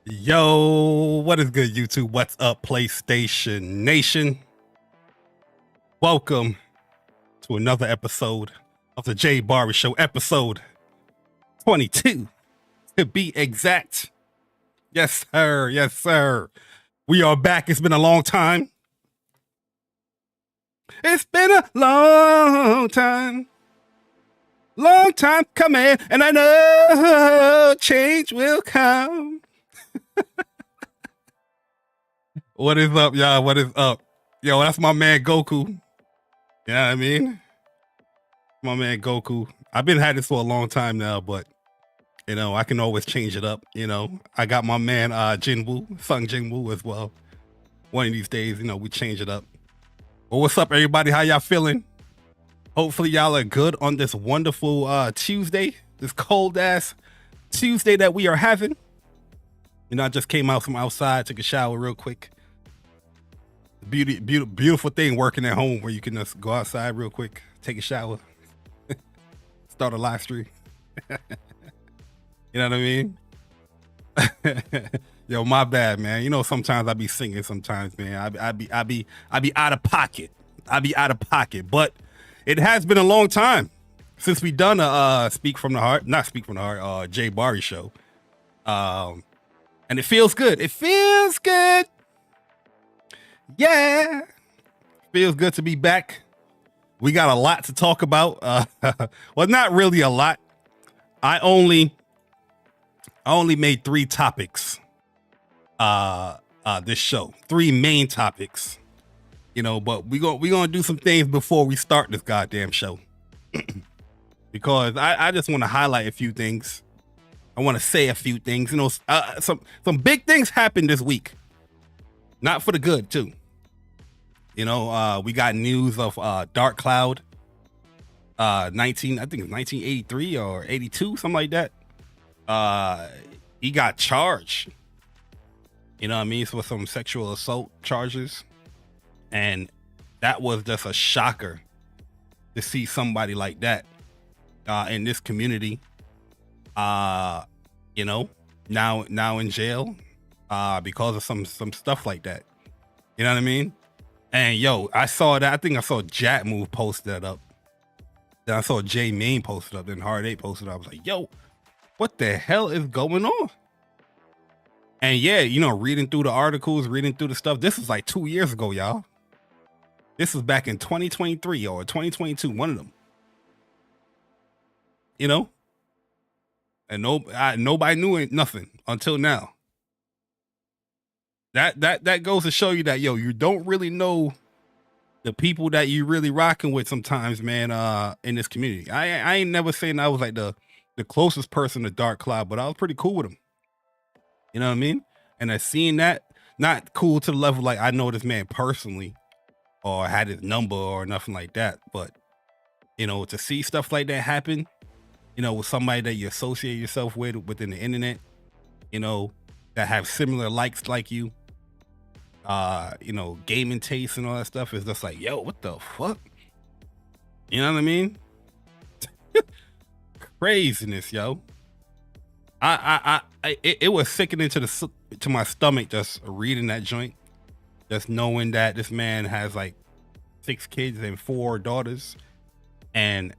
Yo, what is good, YouTube? What's up, PlayStation Nation? Welcome to another episode of the JayBari Show, episode 22, to be exact. Yes, sir. Yes, sir. We are back. It's been a long time. It's been a long time. Long time coming, and I know change will come. What is up, y'all? What is up? Yo, that's my man Goku. You know what I mean? My man Goku. I've been had this for a long time now, but you know, I can always change it up. You know, I got my man Jinwoo, Sung Jinwoo as well. One of these days, you know, we change it up. Well, what's up, everybody? How y'all feeling? Hopefully y'all are good on this wonderful Tuesday, this cold ass Tuesday that we are having. You know, I just came out from outside, took a shower real quick. Beautiful thing working at home where you can just go outside real quick, take a shower, start a live stream. You know what I mean? Yo, my bad, man. You know, sometimes I be singing sometimes, man. I be out of pocket. I be out of pocket. But it has been a long time since we done a JayBari show. And it feels good. It feels good. Yeah. Feels good to be back. We got a lot to talk about. Well, not really a lot. I only made 3 topics this show. 3 main topics. You know, but we gonna do some things before we start this goddamn show. Because I just want to highlight a few things. I want to say a few things. You know, some big things happened this week. Not for the good, too. You know, we got news of Dark Cloud, I think it's 1983 or 82, something like that. He got charged. You know what I mean? So with some sexual assault charges. And that was just a shocker to see somebody like that in this community. You know, now in jail because of some stuff like that. You know what I mean? And yo, I saw that. I think I saw JatMove post that up. Then I saw J Main post it up. Then Hard 8 posted it up. I was like, yo, what the hell is going on? And yeah, you know, reading through the articles, reading through the stuff. This is like 2 years ago, y'all. This was back in 2023 or 2022, one of them. You know? And nobody knew nothing until now. That goes to show you that, yo, you don't really know the people that you really rocking with sometimes, man, in this community. I ain't never saying I was like the closest person to Dark Cloud, but I was pretty cool with him. You know what I mean? And I seen that, not cool to the level like I know this man personally or had his number or nothing like that. But, you know, to see stuff like that happen, you know, with somebody that you associate yourself with within the internet, you know, that have similar likes like you, you know, gaming tastes and all that stuff is just like, yo, what the fuck? You know what I mean? Craziness, yo. It was sickening to my stomach just reading that joint, just knowing that this man has like 6 kids and 4 daughters, and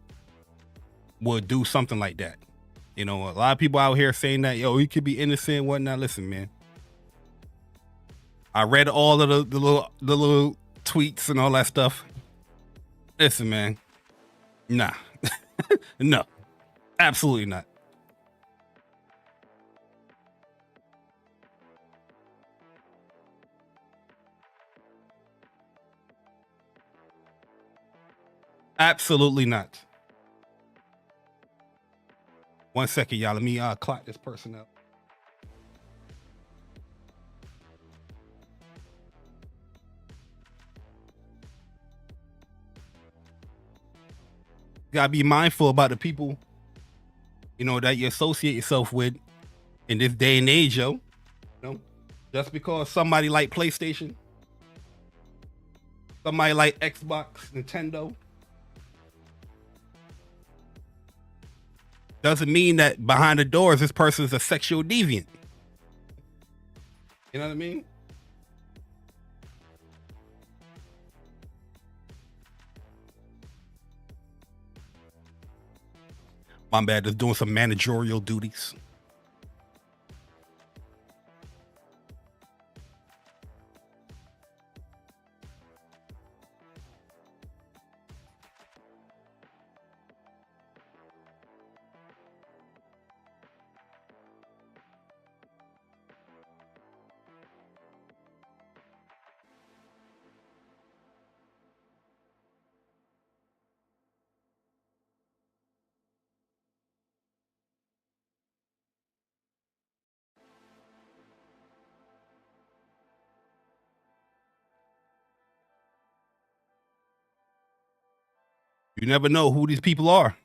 would do something like that. You know, a lot of people out here saying that, yo, he could be innocent and whatnot. Listen, man, I read all of the little tweets and all that stuff. Listen, man, nah. No, absolutely not. Absolutely not. 1 second, y'all. Let me clock this person up. You gotta be mindful about the people, you know, that you associate yourself with in this day and age, yo. You know, just because somebody like PlayStation, somebody like Xbox, Nintendo, doesn't mean that behind the doors this person is a sexual deviant. You know what I mean? My bad, just doing some managerial duties. You never know who these people are.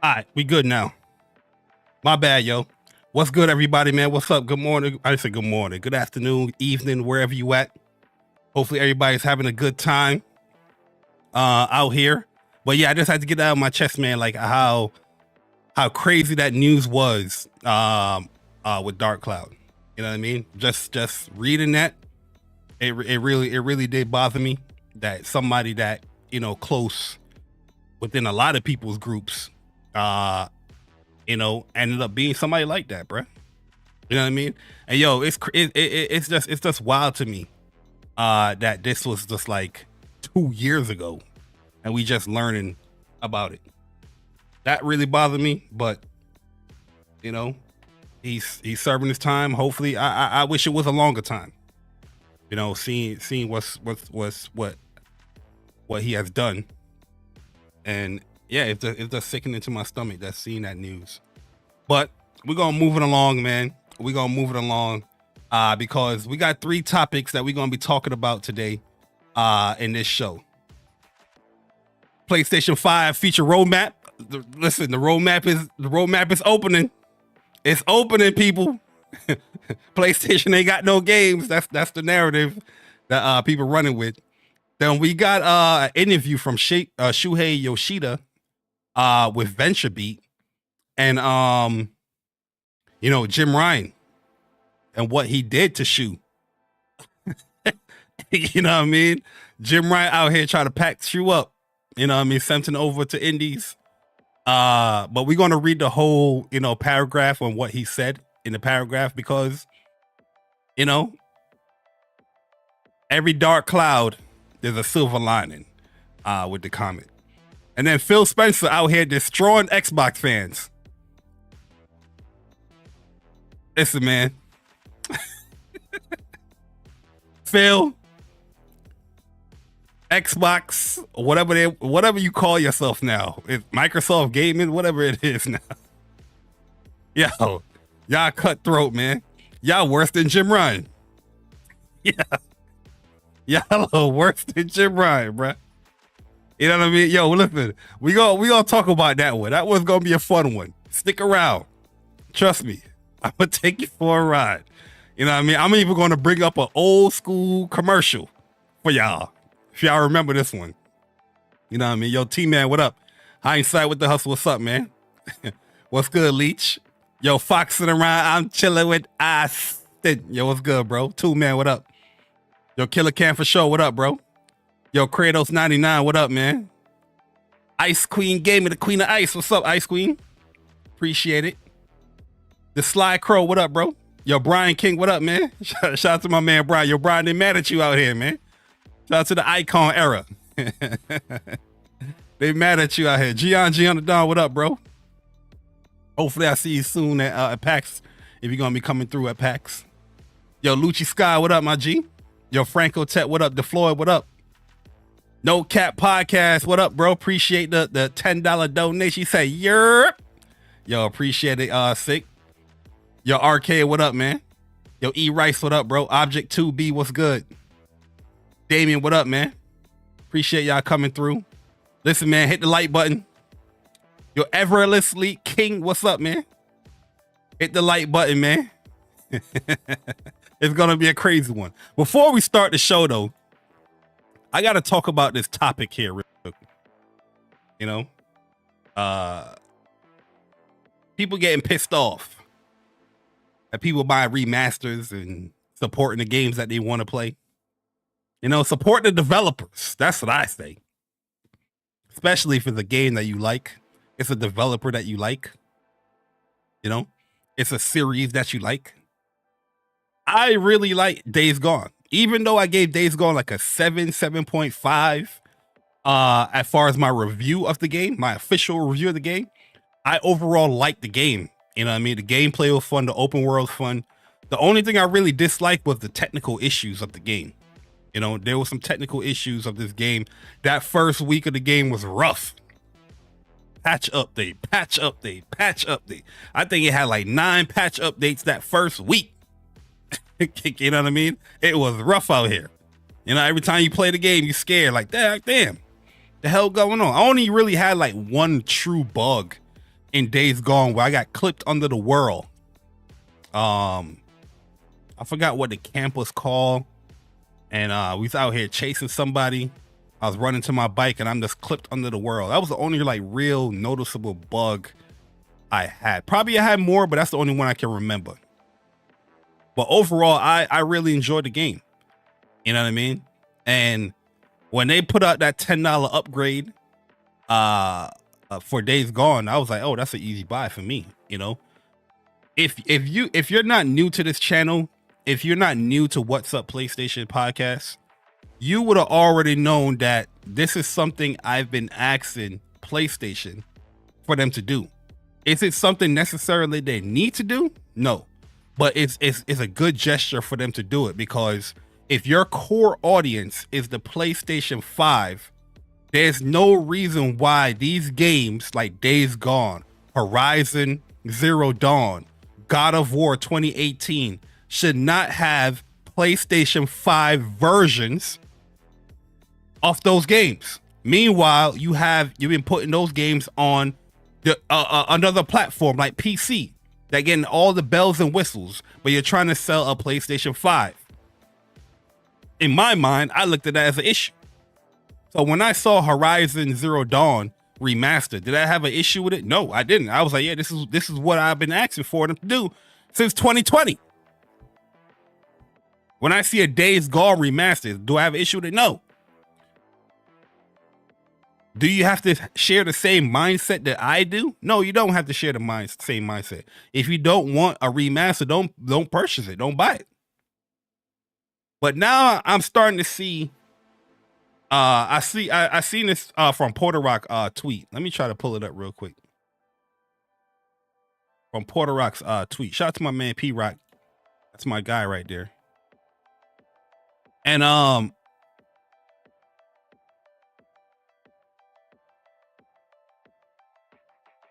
All right, we good now. My bad, yo. What's good, everybody, man? What's up? Good morning. I say good morning, good afternoon, evening, wherever you at. Hopefully everybody's having a good time out here. But yeah, I just had to get that out of my chest, man, like how crazy that news was with Dark Cloud. You know what I mean? Just reading that, it really did bother me that somebody that, you know, close within a lot of people's groups you know, ended up being somebody like that, bruh. You know what I mean? And yo, it's just wild to me that this was just like 2 years ago and we just learning about it. That really bothered me, but you know, he's serving his time. Hopefully, I wish it was a longer time. You know, seeing what he has done, and yeah, it's just sickening to my stomach that's seeing that news. But we're gonna move it along, man. We're gonna move it along because we got 3 topics that we're gonna be talking about today in this show. PlayStation 5 feature roadmap. Listen, the roadmap is opening. It's opening, people. PlayStation ain't got no games. That's the narrative that people running with. Then we got an interview from Shuhei Yoshida with VentureBeat and you know, Jim Ryan and what he did to Shu. You know what I mean? Jim Ryan out here trying to pack Shu up. You know what I mean? Sent him over to Indies. But we're gonna read the whole, you know, paragraph on what he said in the paragraph because, you know, every dark cloud there's a silver lining with the comment. And then Phil Spencer out here destroying Xbox fans. Listen, man. Phil, Xbox, whatever you call yourself now, it's Microsoft Gaming, whatever it is now. Yo, y'all cutthroat, man. Y'all worse than Jim Ryan. Yeah. Y'all are worse than Jim Ryan, bruh. You know what I mean? Yo, listen, we gonna talk about that one. That one's gonna be a fun one. Stick around. Trust me. I'm gonna take you for a ride. You know what I mean? I'm even gonna bring up an old school commercial for y'all. If y'all remember this one. You know what I mean? Yo, T-Man, what up? Hindsight with the hustle. What's up, man? What's good, Leech? Yo, foxing around. I'm chilling with Austin. Yo, what's good, bro? 2-Man, what up? Yo, Killer Cam for sure. What up, bro? Yo, Kratos 99. What up, man? Ice Queen Gaming, the Queen of Ice. What's up, Ice Queen? Appreciate it. The Sly Crow. What up, bro? Yo, Brian King. What up, man? Shout out to my man, Brian. Yo, Brian, they mad at you out here, man. Shout out to the icon era. They mad at you out here. Gian the Don, what up, bro? Hopefully I see you soon at PAX, if you're gonna be coming through at PAX. Yo, Lucci Sky, what up, my G? Yo, Franco Tech, what up? DeFloyd, what up? No Cap Podcast, what up, bro? Appreciate the $10 donation. You say, yerp. Yo, appreciate it, Sick. Yo, Arcade, what up, man? Yo, E Rice, what up, bro? Object 2B, what's good? Damien, what up, man? Appreciate y'all coming through. Listen, man, hit the like button. Yo, Everlessly King, what's up, man? Hit the like button, man. It's gonna be a crazy one. Before we start the show, though, I gotta talk about this topic here real quick. You know, people getting pissed off at people buying remasters and supporting the games that they want to play. You know, support the developers. That's what I say. Especially if it's a game that you like. It's a developer that you like. You know, it's a series that you like. I really like Days Gone. Even though I gave Days Gone like a 7.5 as far as my review of the game, my official review of the game, I overall liked the game. You know what I mean? The gameplay was fun. The open world was fun. The only thing I really disliked was the technical issues of the game. You know, there were some technical issues of this game. That first week of the game was rough. Patch update, patch update, patch update. I think it had like 9 patch updates that first week. You know what I mean? It was rough out here. You know, every time you play the game, you're scared. Like, damn, the hell going on? I only really had like one true bug in Days Gone where I got clipped under the whirl. I forgot what the camp was called. And we was out here chasing somebody. I was running to my bike and I'm just clipped under the whirl. That was the only like real noticeable bug I had. Probably I had more, but that's the only one I can remember. But overall, I really enjoyed the game. You know what I mean? And when they put out that $10 upgrade for Days Gone, I was like, oh, that's an easy buy for me. You know, if you're not new to this channel, if you're not new to What's Up PlayStation podcast, you would have already known that this is something I've been asking PlayStation for them to do. Is it something necessarily they need to do? No, but it's a good gesture for them to do it, because if your core audience is the PlayStation 5, there's no reason why these games like Days Gone, Horizon Zero Dawn, God of War 2018 should not have PlayStation 5 versions of those games. Meanwhile, you've been putting those games on the another platform like PC that getting all the bells and whistles, but you're trying to sell a PlayStation 5. In my mind, I looked at that as an issue. So when I saw Horizon Zero Dawn remastered, did I have an issue with it? No, I didn't. I was like, yeah, this is what I've been asking for them to do since 2020. When I see a Days Gone remastered, do I have an issue with it? No. Do you have to share the same mindset that I do? No, you don't have to share the same mindset. If you don't want a remaster, don't purchase it. Don't buy it. But now I'm starting to see. I seen this from Porter Rock tweet. Let me try to pull it up real quick. From Porter Rock's tweet. Shout out to my man P Rock. That's my guy right there. And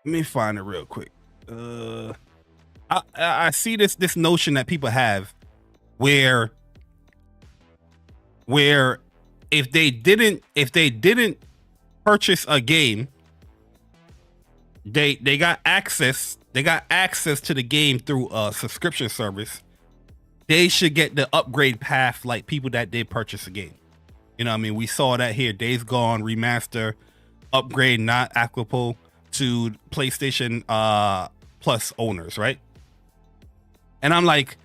let me find it real quick. I see this notion that people have where if they didn't purchase a game, they got access to the game through a subscription service. They should get the upgrade path like people that did purchase a game. You know what I mean? We saw that here. Days Gone remaster upgrade not applicable to PlayStation Plus owners, right? And I'm like,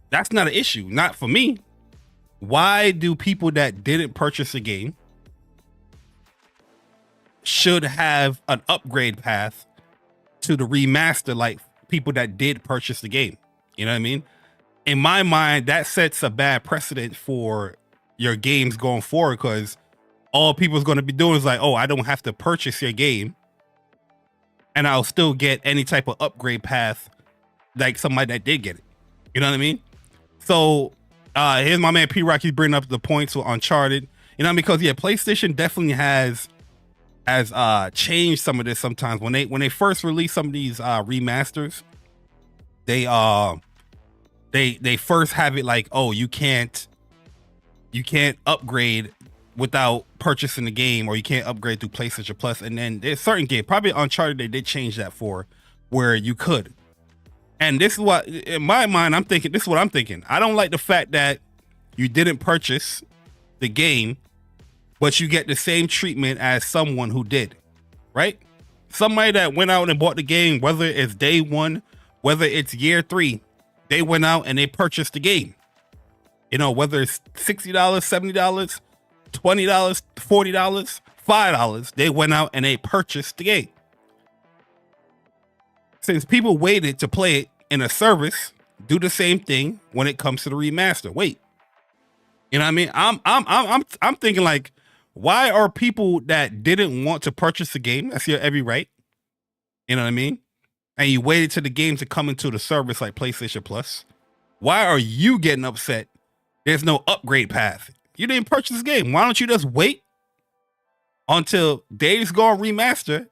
that's not an issue, not for me. Why do people that didn't purchase a game should have an upgrade path to the remaster like people that did purchase the game? You know what I mean? In my mind, that sets a bad precedent for your games going forward, because all people's going to be doing is like, oh, I don't have to purchase your game, and I'll still get any type of upgrade path like somebody that did get it. You know what I mean? So here's my man P Rock. He's bringing up the points with Uncharted. You know, because yeah, PlayStation definitely has changed some of this. Sometimes when they first release some of these remasters, they first have it like, oh, you can't upgrade without purchasing the game, or you can't upgrade through PlayStation Plus. And then there's certain game, probably Uncharted, they did change that for where you could. And this is what, in my mind, I'm thinking, this is what I'm thinking. I don't like the fact that you didn't purchase the game, but you get the same treatment as someone who did, right? Somebody that went out and bought the game, whether it's day one, whether it's year 3, they went out and they purchased the game. You know, whether it's $60, $70, $20, $40, $5, they went out and they purchased the game. Since people waited to play it in a service, do the same thing when it comes to the remaster. Wait, you know what I mean? I'm thinking like, why are people that didn't want to purchase the game, that's your every right, you know what I mean, and you waited till the game to come into the service like PlayStation Plus, why are you getting upset there's no upgrade path? You didn't purchase the game. Why don't you just wait until Days Gone Remaster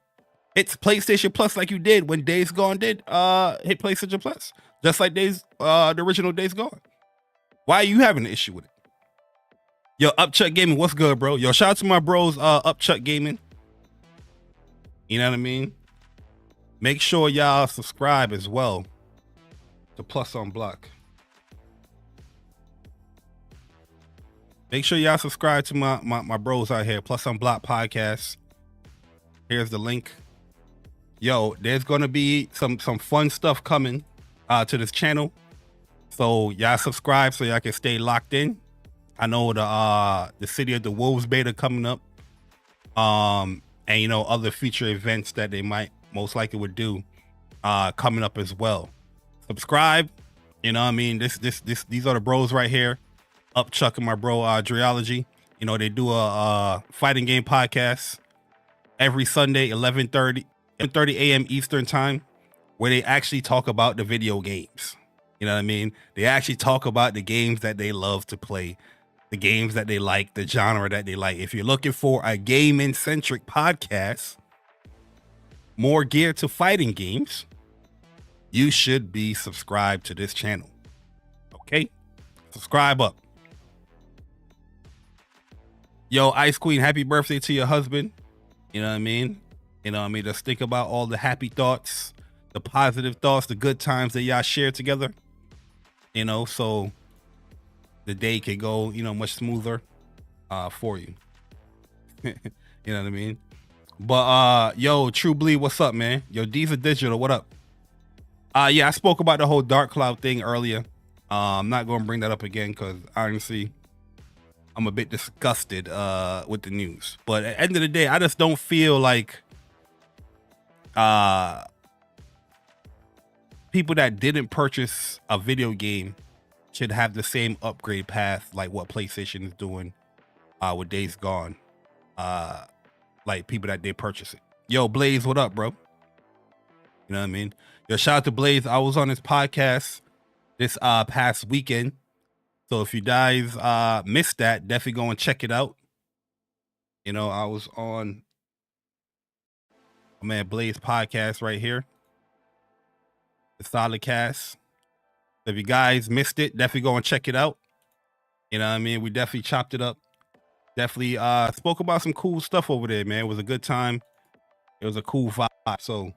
hits PlayStation Plus like you did when Days Gone did hit PlayStation Plus, just like the original Days Gone? Why are you having an issue with it? Yo, Upchuck Gaming, what's good, bro? Yo, shout out to my bros, Upchuck Gaming. You know what I mean? Make sure y'all subscribe as well to Plus on Block. Make sure y'all subscribe to my bros out here, Plus on Block podcast. Here's the link. Yo, there's gonna be some fun stuff coming to this channel, so y'all subscribe so y'all can stay locked in. I know the City of the Wolves beta coming up, and you know, other future events that they might most likely would do coming up as well. Subscribe, you know what I mean? These are the bros right here, Upchuck and my bro Dreology. You know, they do a fighting game podcast every Sunday, 11:30 a.m. Eastern time, where they actually talk about the video games. You know what I mean? They actually talk about the games that they love to play, the games that they like, the genre that they like. If you're looking for a gaming-centric podcast, more geared to fighting games, you should be subscribed to this channel. Okay? Subscribe up. Yo, Ice Queen, happy birthday to your husband. You know what I mean? You know what I mean? Just think about all the happy thoughts, the positive thoughts, the good times that y'all share together. You know, so the day can go, you know, much smoother for you. You know what I mean? But yo, True Bleed, what's up, man? Yo, Diva Digital, what up? Yeah, I spoke about the whole Dark Cloud thing earlier. I'm not gonna bring that up again because honestly, I'm a bit disgusted with the news. But at the end of the day, I just don't feel like people that didn't purchase a video game should have the same upgrade path like what PlayStation is doing with Days Gone. Like people that did purchase it. Yo, Blaze, what up, bro? You know what I mean? Yo, shout out to Blaze. I was on his podcast this past weekend. So if you guys missed that, definitely go and check it out. You know, I was on my man Blaze podcast right here, the Solid Cast. So if you guys missed it, definitely go and check it out. You know what I mean? We definitely chopped it up. Definitely spoke about some cool stuff over there, man. It was a good time. It was a cool vibe. So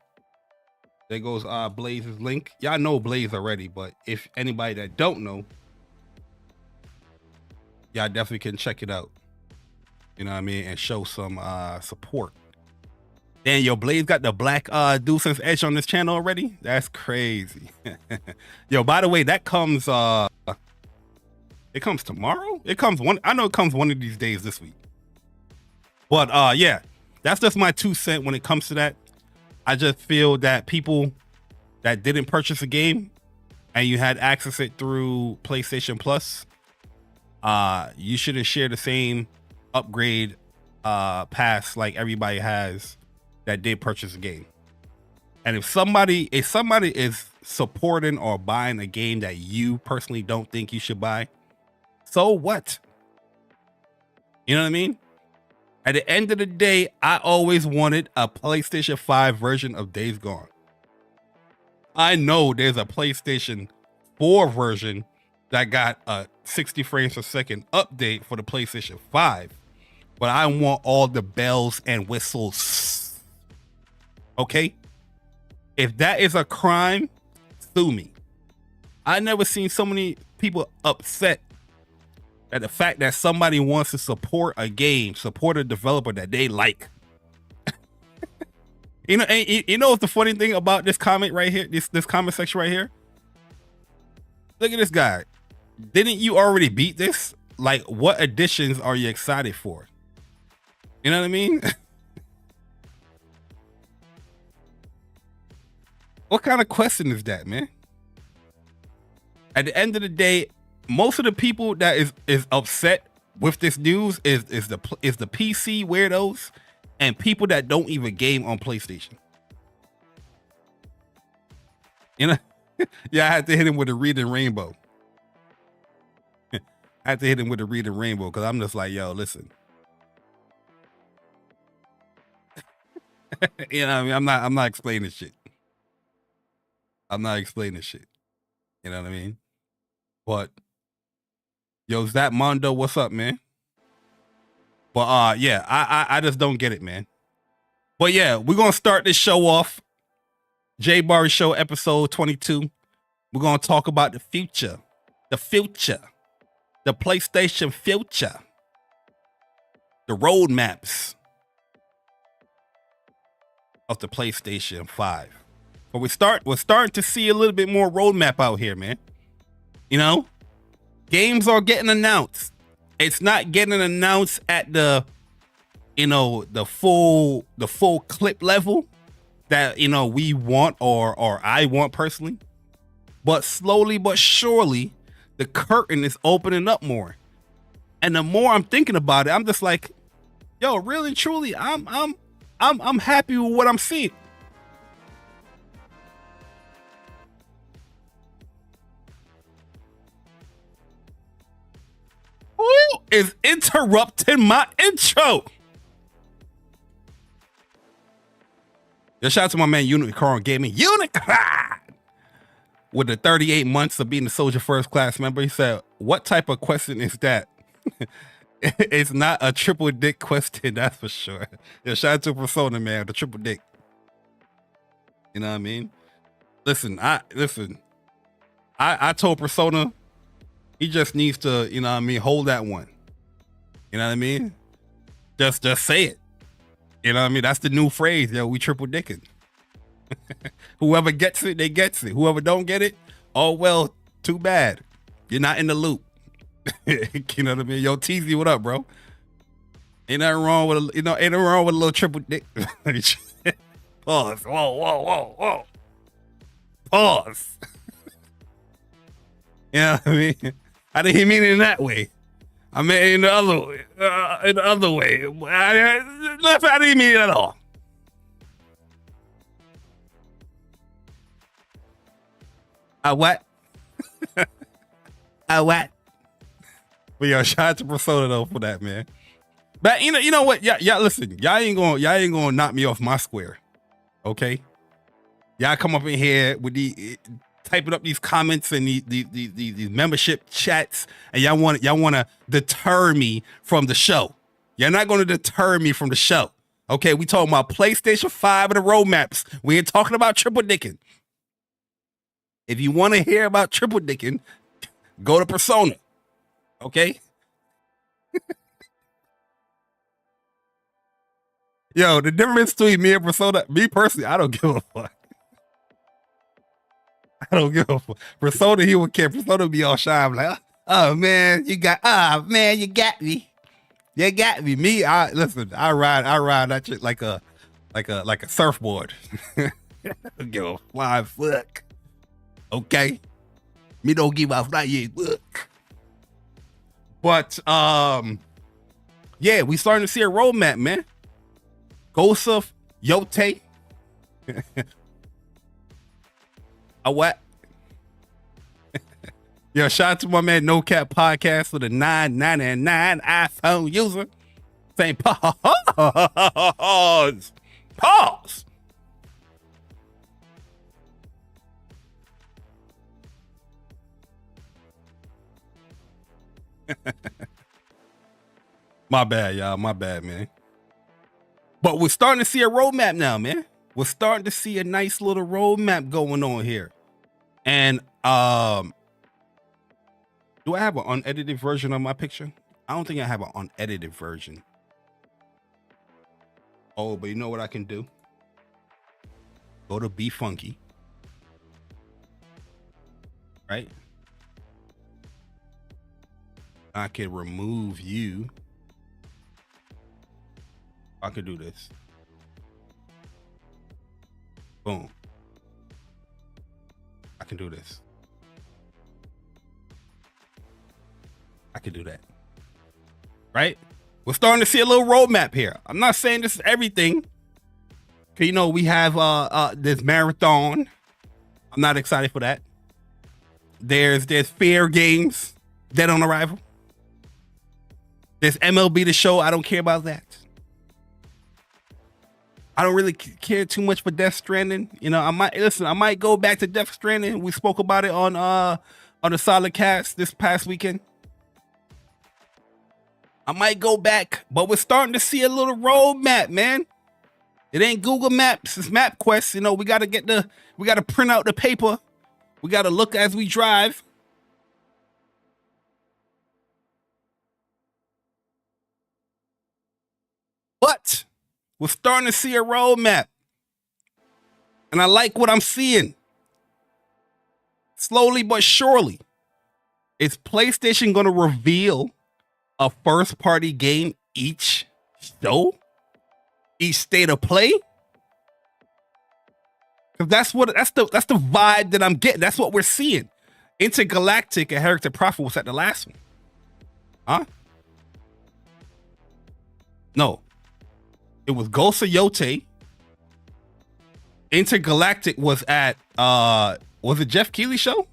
there goes Blaze's link. Y'all know Blaze already, but if anybody that don't know, y'all definitely can check it out. You know what I mean? And show some support. Damn, yo, Blaze got the black DualSense Edge on this channel already? That's crazy. Yo, by the way, that comes it comes tomorrow? It comes I know it comes one of these days this week. But yeah, that's just my 2 cents when it comes to that. I just feel that people that didn't purchase a game and you had access it through PlayStation Plus, You shouldn't share the same upgrade pass like everybody has that did purchase a game. And if somebody is supporting or buying a game that you personally don't think you should buy, so what? You know what I mean? At the end of the day, I always wanted a PlayStation 5 version of Days Gone. I know there's a PlayStation 4 version that got a 60 frames per second update for the PlayStation 5, but I want all the bells and whistles. Okay? If that is a crime, sue me. I never seen so many people upset at the fact that somebody wants to support a game, support a developer that they like. You know what's the funny thing about this comment right here, this comment section right here? Look at this guy. Didn't you already beat this? Like, what additions are you excited for? You know what I mean? What kind of question is that, man? At the end of the day, most of the people that is upset with this news is the PC weirdos and people that don't even game on PlayStation. You know? Yeah, I had to hit him with a reading rainbow. I had to hit him with a reading rainbow because I'm just like, yo, listen. You know what I mean? I'm not explaining shit. I'm not explaining shit. You know what I mean? But yo, is that Mondo? What's up, man? But yeah, I just don't get it, man. But yeah, we're gonna start this show off. JayBari Show episode 22. We're gonna talk about the future. The PlayStation future. The roadmaps of the PlayStation 5. But we're starting to see a little bit more roadmap out here, man. You know, games are getting announced. It's not getting announced at the, the full clip level that we want or I want personally. But slowly but surely, the curtain is opening up more. And the more I'm thinking about it, I'm just like, yo, really, truly, I'm happy with what I'm seeing. Who is interrupting my intro? Yo, shout out to my man Unicorn Gaming. Unicorn! With the 38 months of being a Soldier First Class member, he said, what type of question is that? It's not a triple dick question, that's for sure. Yo, shout out to Persona, man, the triple dick. You know what I mean? Listen, I told Persona, he just needs to, hold that one. You know what I mean? Just say it. You know what I mean? That's the new phrase, yo, we triple dicking. Whoever gets it, they gets it. Whoever don't get it, oh well, too bad. You're not in the loop. You know what I mean? Yo, TZ, what up, bro? Ain't nothing wrong with ain't nothing wrong with a little triple dick. Pause. Whoa. Pause. You know what I mean? I didn't mean it in that way. I meant in the other way. I didn't mean it at all. What? What? But yo, shout out to Persona though for that, man. But you know what? Y'all listen, y'all ain't gonna knock me off my square. Okay? Y'all come up in here with typing up these comments and these membership chats, and y'all want to deter me from the show. You're not going to deter me from the show. Okay, we talking about PlayStation 5 and the roadmaps. We ain't talking about triple dicking. If you want to hear about triple dicking, go to Persona. Okay? Yo, the difference between me and Persona, me personally, I don't give a fuck. I don't give a fuck. Persona, he would care. Persona would be all shy. I'm like, oh man, you got me. You got me. Me, I ride that shit like a surfboard. I don't give a flying fuck. Okay? Me don't give a flying fuck. But yeah, we starting to see a roadmap, man. Ghost of Yote. AhWhat. Yo, shout out to my man No Cap Podcast for the $9.99 iPhone user. Saying pause. Pause. My bad, y'all. My bad, man. But we're starting to see a roadmap now, man. We're starting to see a nice little roadmap going on here. And do I have an unedited version of my picture? I don't think I have an unedited version. Oh, but you know what I can do? Go to Be Funky. Right? I can remove you. I could do this. Boom. I can do this. I can do that. Right? We're starting to see a little roadmap here. I'm not saying this is everything. Cause you know, we have this marathon. I'm not excited for that. There's fair games, Dead on Arrival. There's MLB The Show. I don't care about that. I don't really care too much for Death Stranding. You know, I might go back to Death Stranding. We spoke about it on the Solid Cast this past weekend. I might go back, but we're starting to see a little roadmap, man. It ain't Google Maps, it's MapQuest. You know, we gotta print out the paper. We gotta look as we drive. But we're starting to see a roadmap. And I like what I'm seeing. Slowly but surely. Is PlayStation going to reveal a first-party game each show? Each state of play? Because that's the vibe that I'm getting. That's what we're seeing. Intergalactic and Heritage Prophet was at the last one. Huh? No. It was Ghost of Yote. Intergalactic was at was it Jeff Keighley show?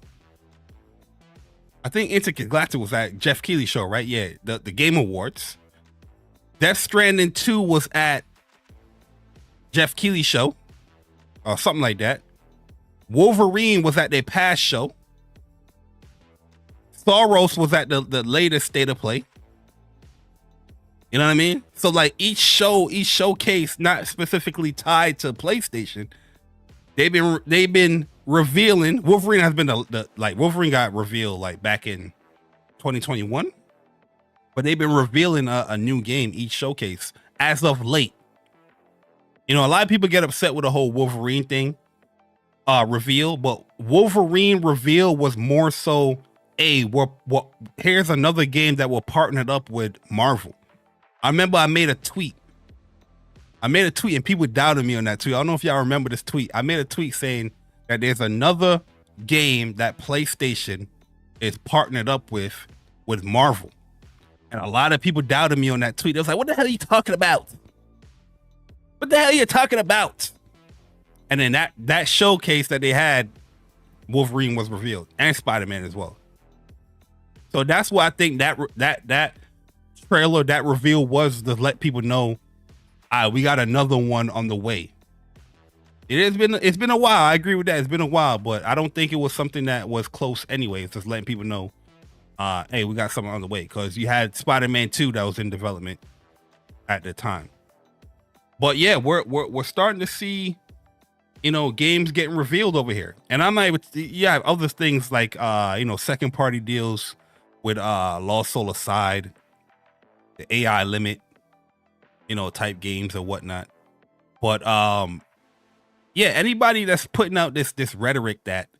I think Intergalactic was at Jeff Keighley show, right? Yeah, the Game Awards. Death Stranding 2 was at Jeff Keighley show, or something like that. Wolverine was at their past show. Thoros was at the latest state of play. You know what I mean? So like each showcase, not specifically tied to PlayStation, they've been revealing. Wolverine has been Wolverine got revealed like back in 2021, but they've been revealing a new game each showcase as of late. You know, a lot of people get upset with the whole Wolverine thing reveal, but Wolverine reveal was more so here's another game that we're partnered up with Marvel. I remember I made a tweet and people doubted me on that tweet. I don't know if y'all remember this tweet. I made a tweet saying that there's another game that PlayStation is partnered up with Marvel. And a lot of people doubted me on that tweet. They was like, what the hell are you talking about? What the hell are you talking about? And then that showcase that they had, Wolverine was revealed, and Spider-Man as well. So that's why I think that trailer, that reveal was to let people know, we got another one on the way. It's been a while. I agree with that. It's been a while, but I don't think it was something that was close anyway. It's just letting people know, hey, we got something on the way, because you had Spider-Man 2 that was in development at the time. But yeah, we're starting to see, you know, games getting revealed over here. And I'm not even, yeah, other things like you know, second party deals with Lost Soul Aside, the AI limit, you know, type games or whatnot. But yeah, anybody that's putting out this rhetoric that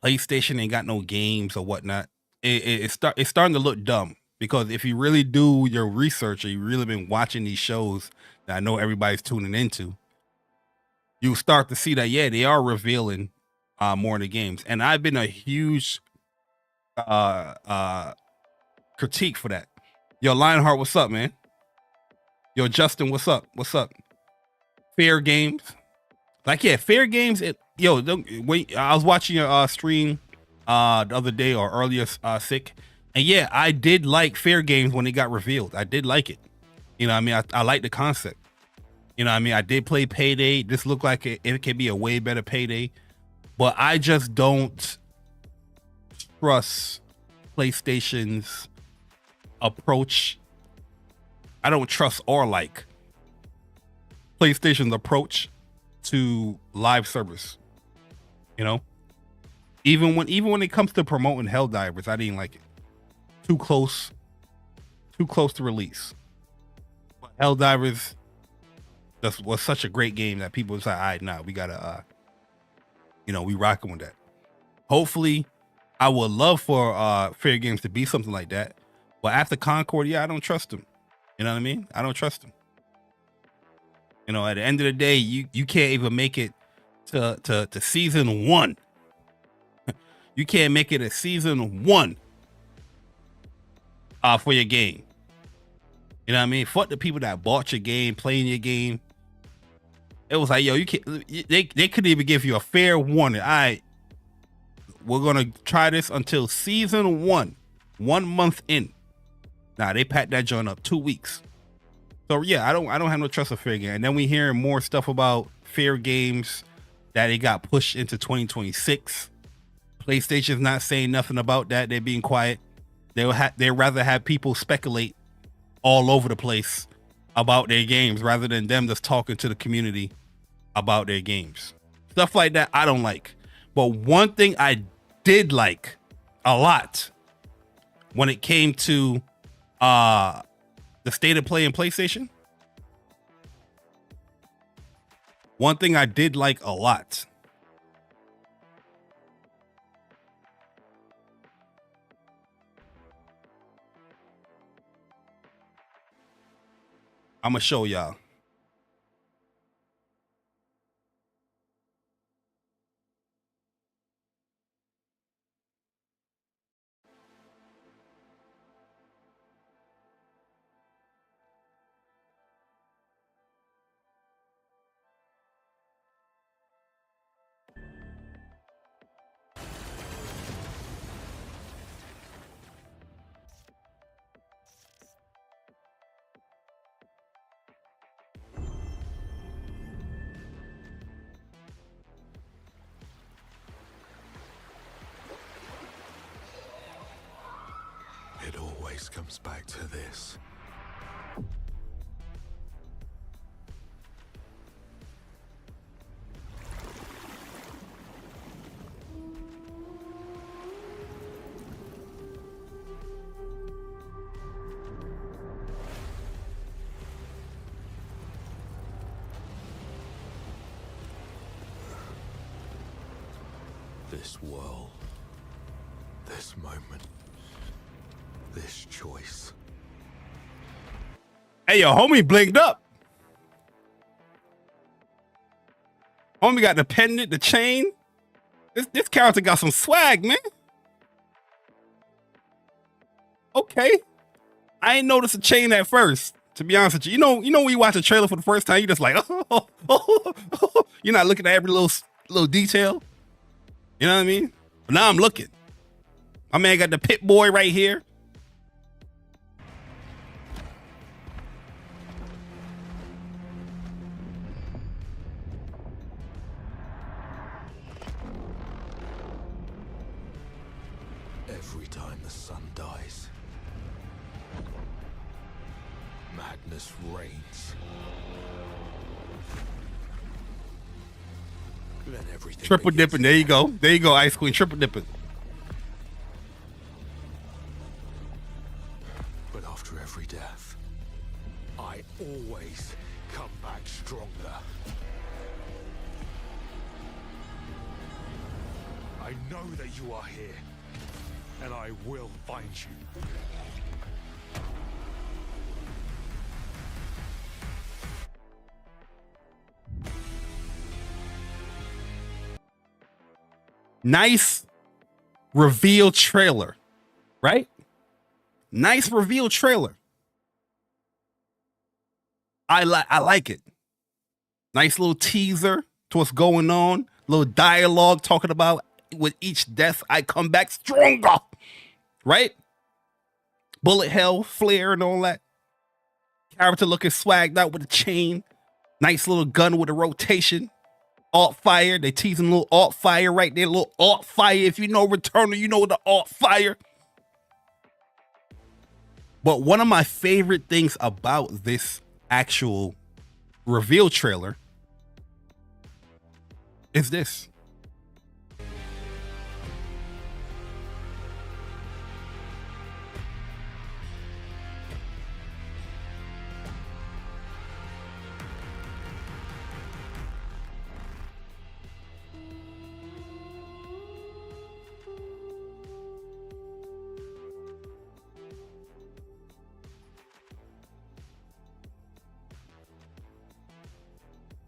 PlayStation ain't got no games or whatnot, it's starting to look dumb. Because if you really do your research or you really been watching these shows that I know everybody's tuning into, you start to see that, yeah, they are revealing more of the games. And I've been a huge critique for that. Yo, Lionheart, what's up, man? Yo, Justin, what's up? What's up? Fair Games. Like, yeah, Fair Games. Wait, I was watching your stream the other day or earlier, sick. And yeah, I did like Fair Games when it got revealed. I did like it. You know what I mean? I like the concept. You know what I mean? I did play Payday. This looked like it could be a way better Payday. But I just don't trust PlayStation's approach. I don't trust or like PlayStation's approach to live service. You know? Even when it comes to promoting Helldivers, I didn't like it. Too close to release. But Helldivers was such a great game that people was like, all right, nah, we gotta we rocking with that. Hopefully, I would love for Fair Games to be something like that. But after Concord, yeah, I don't trust them. You know what I mean? I don't trust them. You know, at the end of the day, you can't even make it to season 1. You can't make it a season 1 for your game. You know what I mean? Fuck the people that bought your game, playing your game. It was like, yo, you can't. They couldn't even give you a fair warning. All right, we're gonna try this until season 1, 1 month in. Nah, they packed that joint up 2 weeks. So yeah, I don't have no trust of Fair Game. And then we hearing more stuff about Fair Games that it got pushed into 2026. PlayStation's not saying nothing about that. They're being quiet. They'd rather have people speculate all over the place about their games rather than them just talking to the community about their games. Stuff like that I don't like. But one thing I did like a lot when it came to the state of play in PlayStation. One thing I did like a lot. I'm gonna show y'all. It always comes back to this. This world, this moment, this choice. Hey, yo, homie blinked up. Homie got the pendant, the chain. This character got some swag, man. Okay. I ain't noticed a chain at first, to be honest with you. You know when you watch a trailer for the first time, you just like, you're not looking at every little detail. You know what I mean? But now I'm looking. My man got the pit boy right here. Every time the sun dies, madness reigns. Then everything Triple begins dipping. There you go. There you go, Ice Queen. Triple dipping. But after every death, I always come back stronger. I know that you are here, and I will find you. Nice reveal trailer, right? Nice reveal trailer. I like it. Nice little teaser to what's going on. Little dialogue talking about with each death I come back stronger. Right? Bullet hell, flare, and all that. Character looking swagged out with a chain. Nice little gun with a rotation. Alt fire. They teasing a little alt fire right there. A little alt fire. If you know Returnal, you know the alt fire. But one of my favorite things about this actual reveal trailer is this.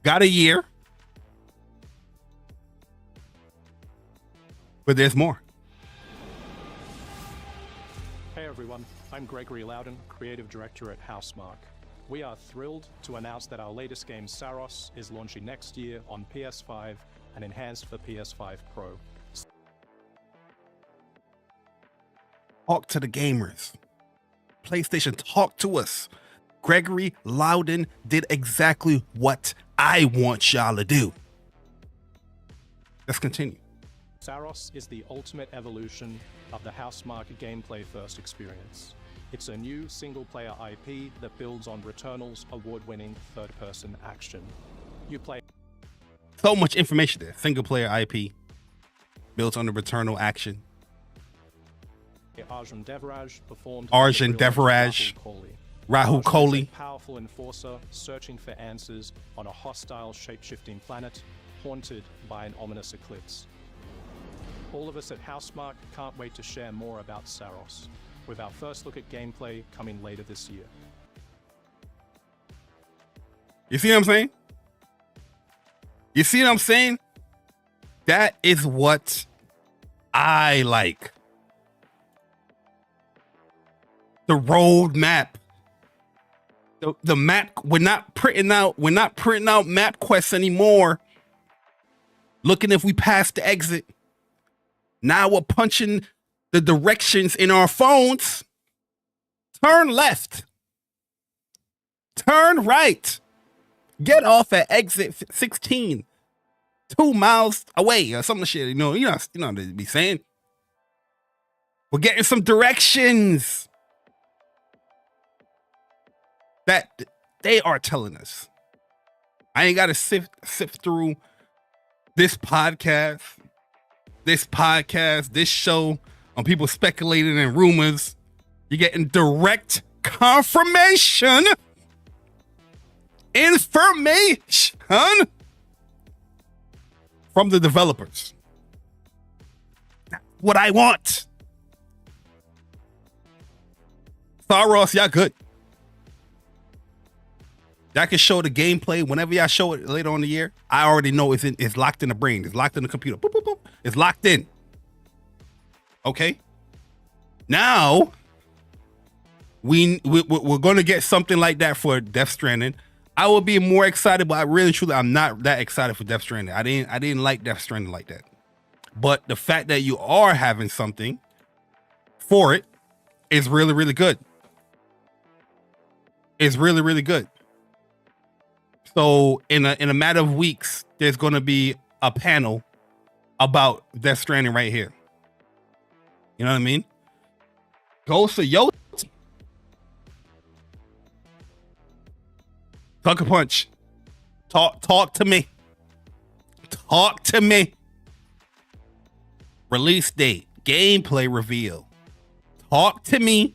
Got a year, but there's more. Hey everyone, I'm Gregory Loudon, Creative Director at Housemarque. We are thrilled to announce that our latest game, Saros, is launching next year on PS5 and enhanced for PS5 Pro. Talk to the gamers. PlayStation, talk to us. Gregory Loudon did exactly what I want y'all to do. Let's continue. Saros is the ultimate evolution of the Housemarque gameplay first experience. It's a new single-player IP that builds on Returnal's award-winning third-person action. You play so much information there. Single-player IP built on the Returnal action. Arjun Devaraj performed Arjun Devaraj. Rahul Kohli, a powerful enforcer searching for answers on a hostile shape-shifting planet haunted by an ominous eclipse. All of us at Housemarque can't wait to share more about Saros, with our first look at gameplay coming later this year. You see what I'm saying? You see what I'm saying? That is what I like. The roadmap. The map, we're not printing out map quests anymore. Looking if we pass the exit. Now we're punching the directions in our phones. Turn left. Turn right. Get off at exit 16. 2 miles away or some shit. You know what they be saying. We're getting some directions that they are telling us. I ain't got to sift through this podcast, this show on people speculating and rumors. You're getting direct confirmation, information from the developers. That's what I want. Saros, y'all good. Y'all can show the gameplay whenever y'all show it later on in the year. I already know it's locked in the brain. It's locked in the computer. Boop, boop, boop. It's locked in. Okay. Now we're going to get something like that for Death Stranding. I will be more excited, but I'm not that excited for Death Stranding. I didn't like Death Stranding like that. But the fact that you are having something for it is really, really good. It's really, really good. So in a matter of weeks, there's going to be a panel about Death Stranding right here. You know what I mean? Ghost of Yote. Sucker Punch. Talk to me. Talk to me. Release date. Gameplay reveal. Talk to me.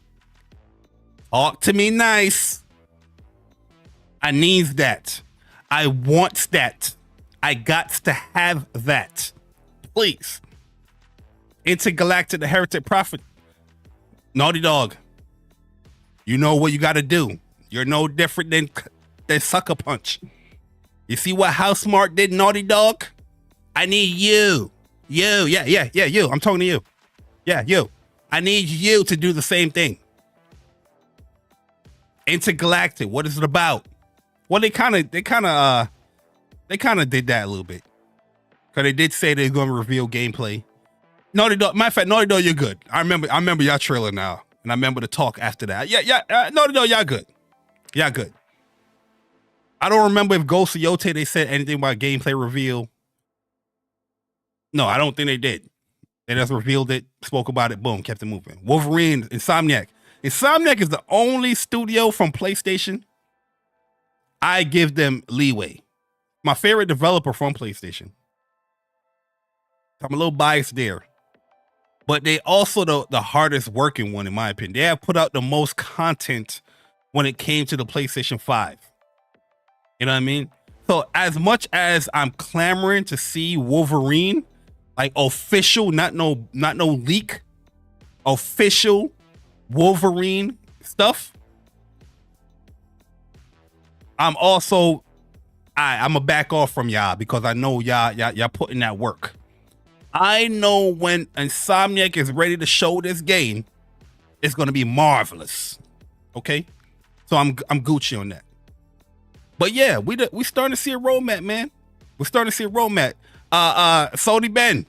Talk to me nice. I needs that. I wants that. I got to have that. Please. Intergalactic, the Heretic Prophet. Naughty Dog. You know what you got to do. You're no different than Sucker Punch. You see what Housemarque did, Naughty Dog? I need you. You. Yeah, you. I'm talking to you. Yeah, you. I need you to do the same thing. Intergalactic. What is it about? Well, they kind of did that a little bit, because they did say they're going to reveal gameplay. Naughty Dog. Matter of fact, Naughty Dog, you're good. I remember y'all trailer now, and I remember the talk after that. Yeah. Naughty Dog, y'all good. Y'all good. I don't remember if Ghost of Yote they said anything about gameplay reveal. No, I don't think they did. They just revealed it, spoke about it, boom, kept it moving. Wolverine, Insomniac. Insomniac is the only studio from PlayStation I give them leeway. My favorite developer from PlayStation. I'm a little biased there. But they also the hardest working one, in my opinion. They have put out the most content when it came to the PlayStation 5. You know what I mean? So as much as I'm clamoring to see Wolverine, like official, not no leak, official Wolverine stuff, I'm also I'm a back off from y'all, because I know y'all putting that work. I know when Insomniac is ready to show this game, it's gonna be marvelous. Okay, so I'm Gucci on that. But yeah, we starting to see a roadmap, man. We're starting to see a roadmap. Sony Ben,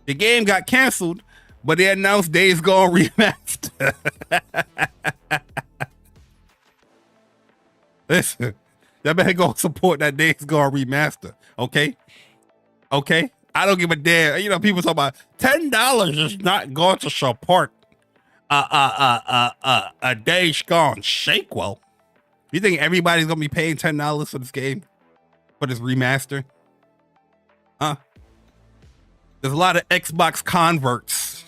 the game got canceled, but they announced Days Gone Remastered. Listen, y'all better go support that Days Gone Remaster, okay? Okay? I don't give a damn. You know, people talk about $10 is not going to support a Days Gone sequel. You think everybody's gonna be paying $10 for this game, for this remaster? Huh? There's a lot of Xbox converts,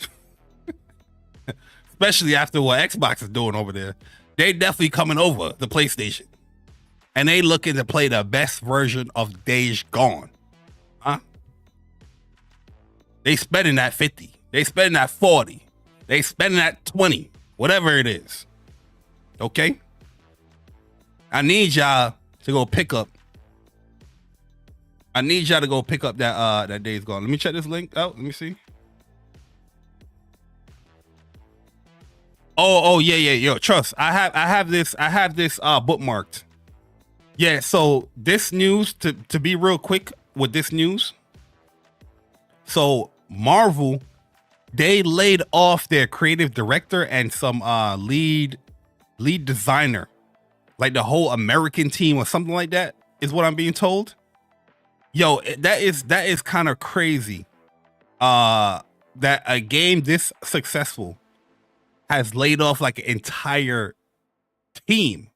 especially after what Xbox is doing over there. They definitely coming over the PlayStation, and they looking to play the best version of Days Gone. Huh? They spending that 50. They spending that 40. They spending that 20. Whatever it is. Okay? I need y'all to go pick up. I need y'all to go pick up that Days Gone. Let me check this link out. Let me see. Oh yeah. Yo, trust. I have this bookmarked. Yeah, so this news, to be real quick with this news. So Marvel, they laid off their creative director and some lead designer. Like the whole American team or something like that is what I'm being told. Yo, that is kind of crazy. That a game this successful has laid off like an entire team.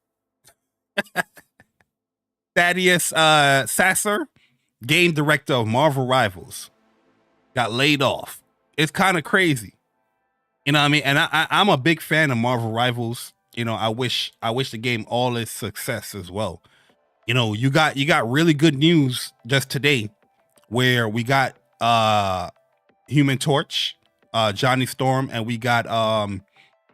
Thaddeus Sasser, game director of Marvel Rivals, got laid off. It's kind of crazy. You know what I mean? And I'm a big fan of Marvel Rivals. You know, I wish the game all its success as well. You know, you got really good news just today, where we got Human Torch, Johnny Storm, and we got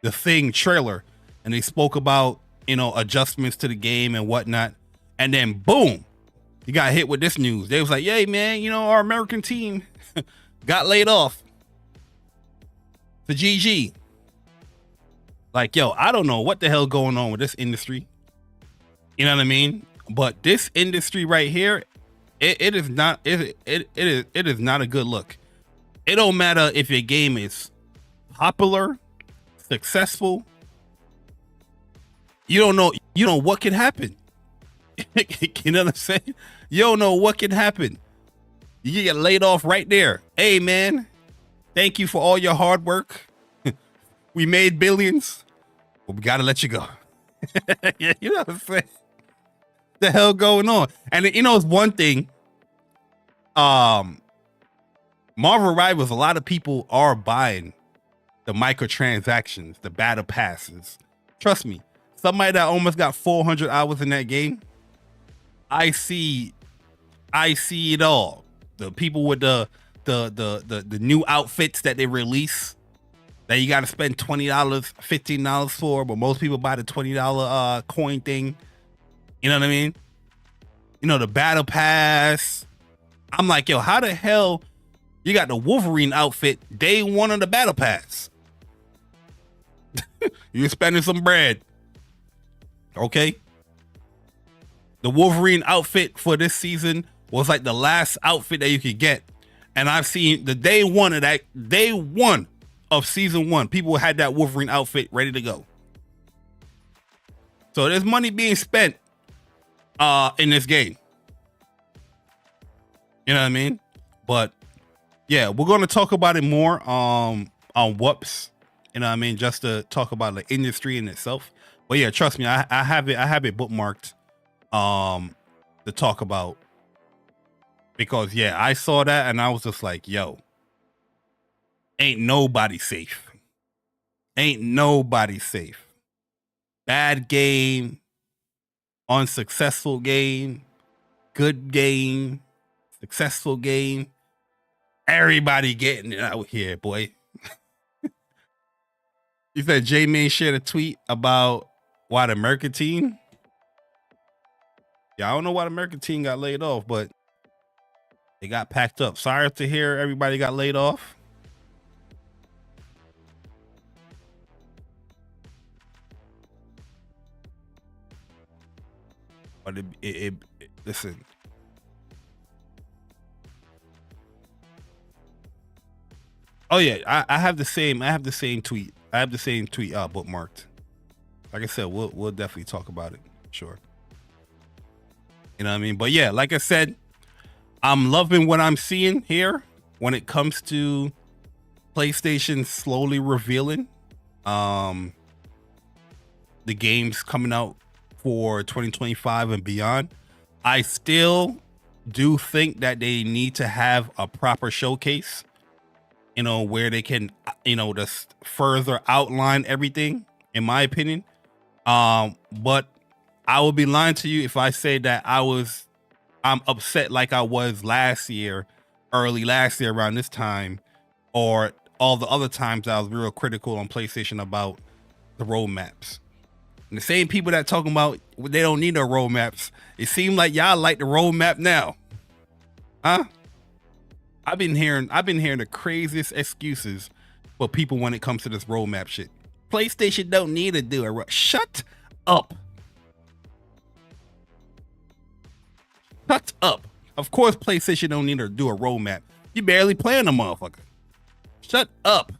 the Thing trailer, and they spoke about, you know, adjustments to the game and whatnot, and then boom, you got hit with this news. They was like, "Yay, man! You know, our American team got laid off for GG." Like, yo, I don't know what the hell going on with this industry. You know what I mean? But this industry right here, it is not a good look. It don't matter if your game is popular, successful. You don't know what can happen. You know what I'm saying? You don't know what can happen. You get laid off right there. Hey, man, thank you for all your hard work. We made billions, but we gotta let you go. You know what I'm saying? The hell going on? And you know, it's one thing. Marvel Rivals, a lot of people are buying the microtransactions, the battle passes. Trust me, somebody that almost got 400 hours in that game, I see it all. The people with the new outfits that they release, that you got to spend $20, $15 for, but most people buy the $20 coin thing. You know what I mean? You know, the battle pass. I'm like, yo, how the hell you got the Wolverine outfit day one of the battle pass? You're spending some bread. Okay. The Wolverine outfit for this season was like the last outfit that you could get. And I've seen the day one of season 1, people had that Wolverine outfit ready to go. So there's money being spent in this game. You know what I mean? But yeah, we're going to talk about it more on Whoops. You know what I mean? Just to talk about the industry in itself. But yeah, trust me, I have it bookmarked to talk about, because yeah, I saw that and I was just like, yo, ain't nobody safe. Ain't nobody safe. Bad game, unsuccessful game, good game, successful game. Everybody getting it out here, boy. You said J-Man shared a tweet about why the American team. Yeah, I don't know why the American team got laid off, but they got packed up. Sorry to hear everybody got laid off. But it listen. Oh yeah, I have the same tweet. I have the same tweet bookmarked. Like I said, we'll definitely talk about it. Sure. You know what I mean? But yeah, like I said, I'm loving what I'm seeing here when it comes to PlayStation slowly revealing the games coming out for 2025 and beyond. I still do think that they need to have a proper showcase, you know, where they can, you know, just further outline everything, in my opinion. But I will be lying to you if I say that I'm upset like I was early last year around this time, or all the other times I was real critical on PlayStation about the roadmaps. And the same people that talking about they don't need no roadmaps, it seems like y'all like the roadmap now. Huh? I've been hearing the craziest excuses for people when it comes to this roadmap shit. PlayStation don't need to do it. Shut up. Shut up. Of course PlayStation don't need to do a roadmap. You barely playing the motherfucker. Shut up.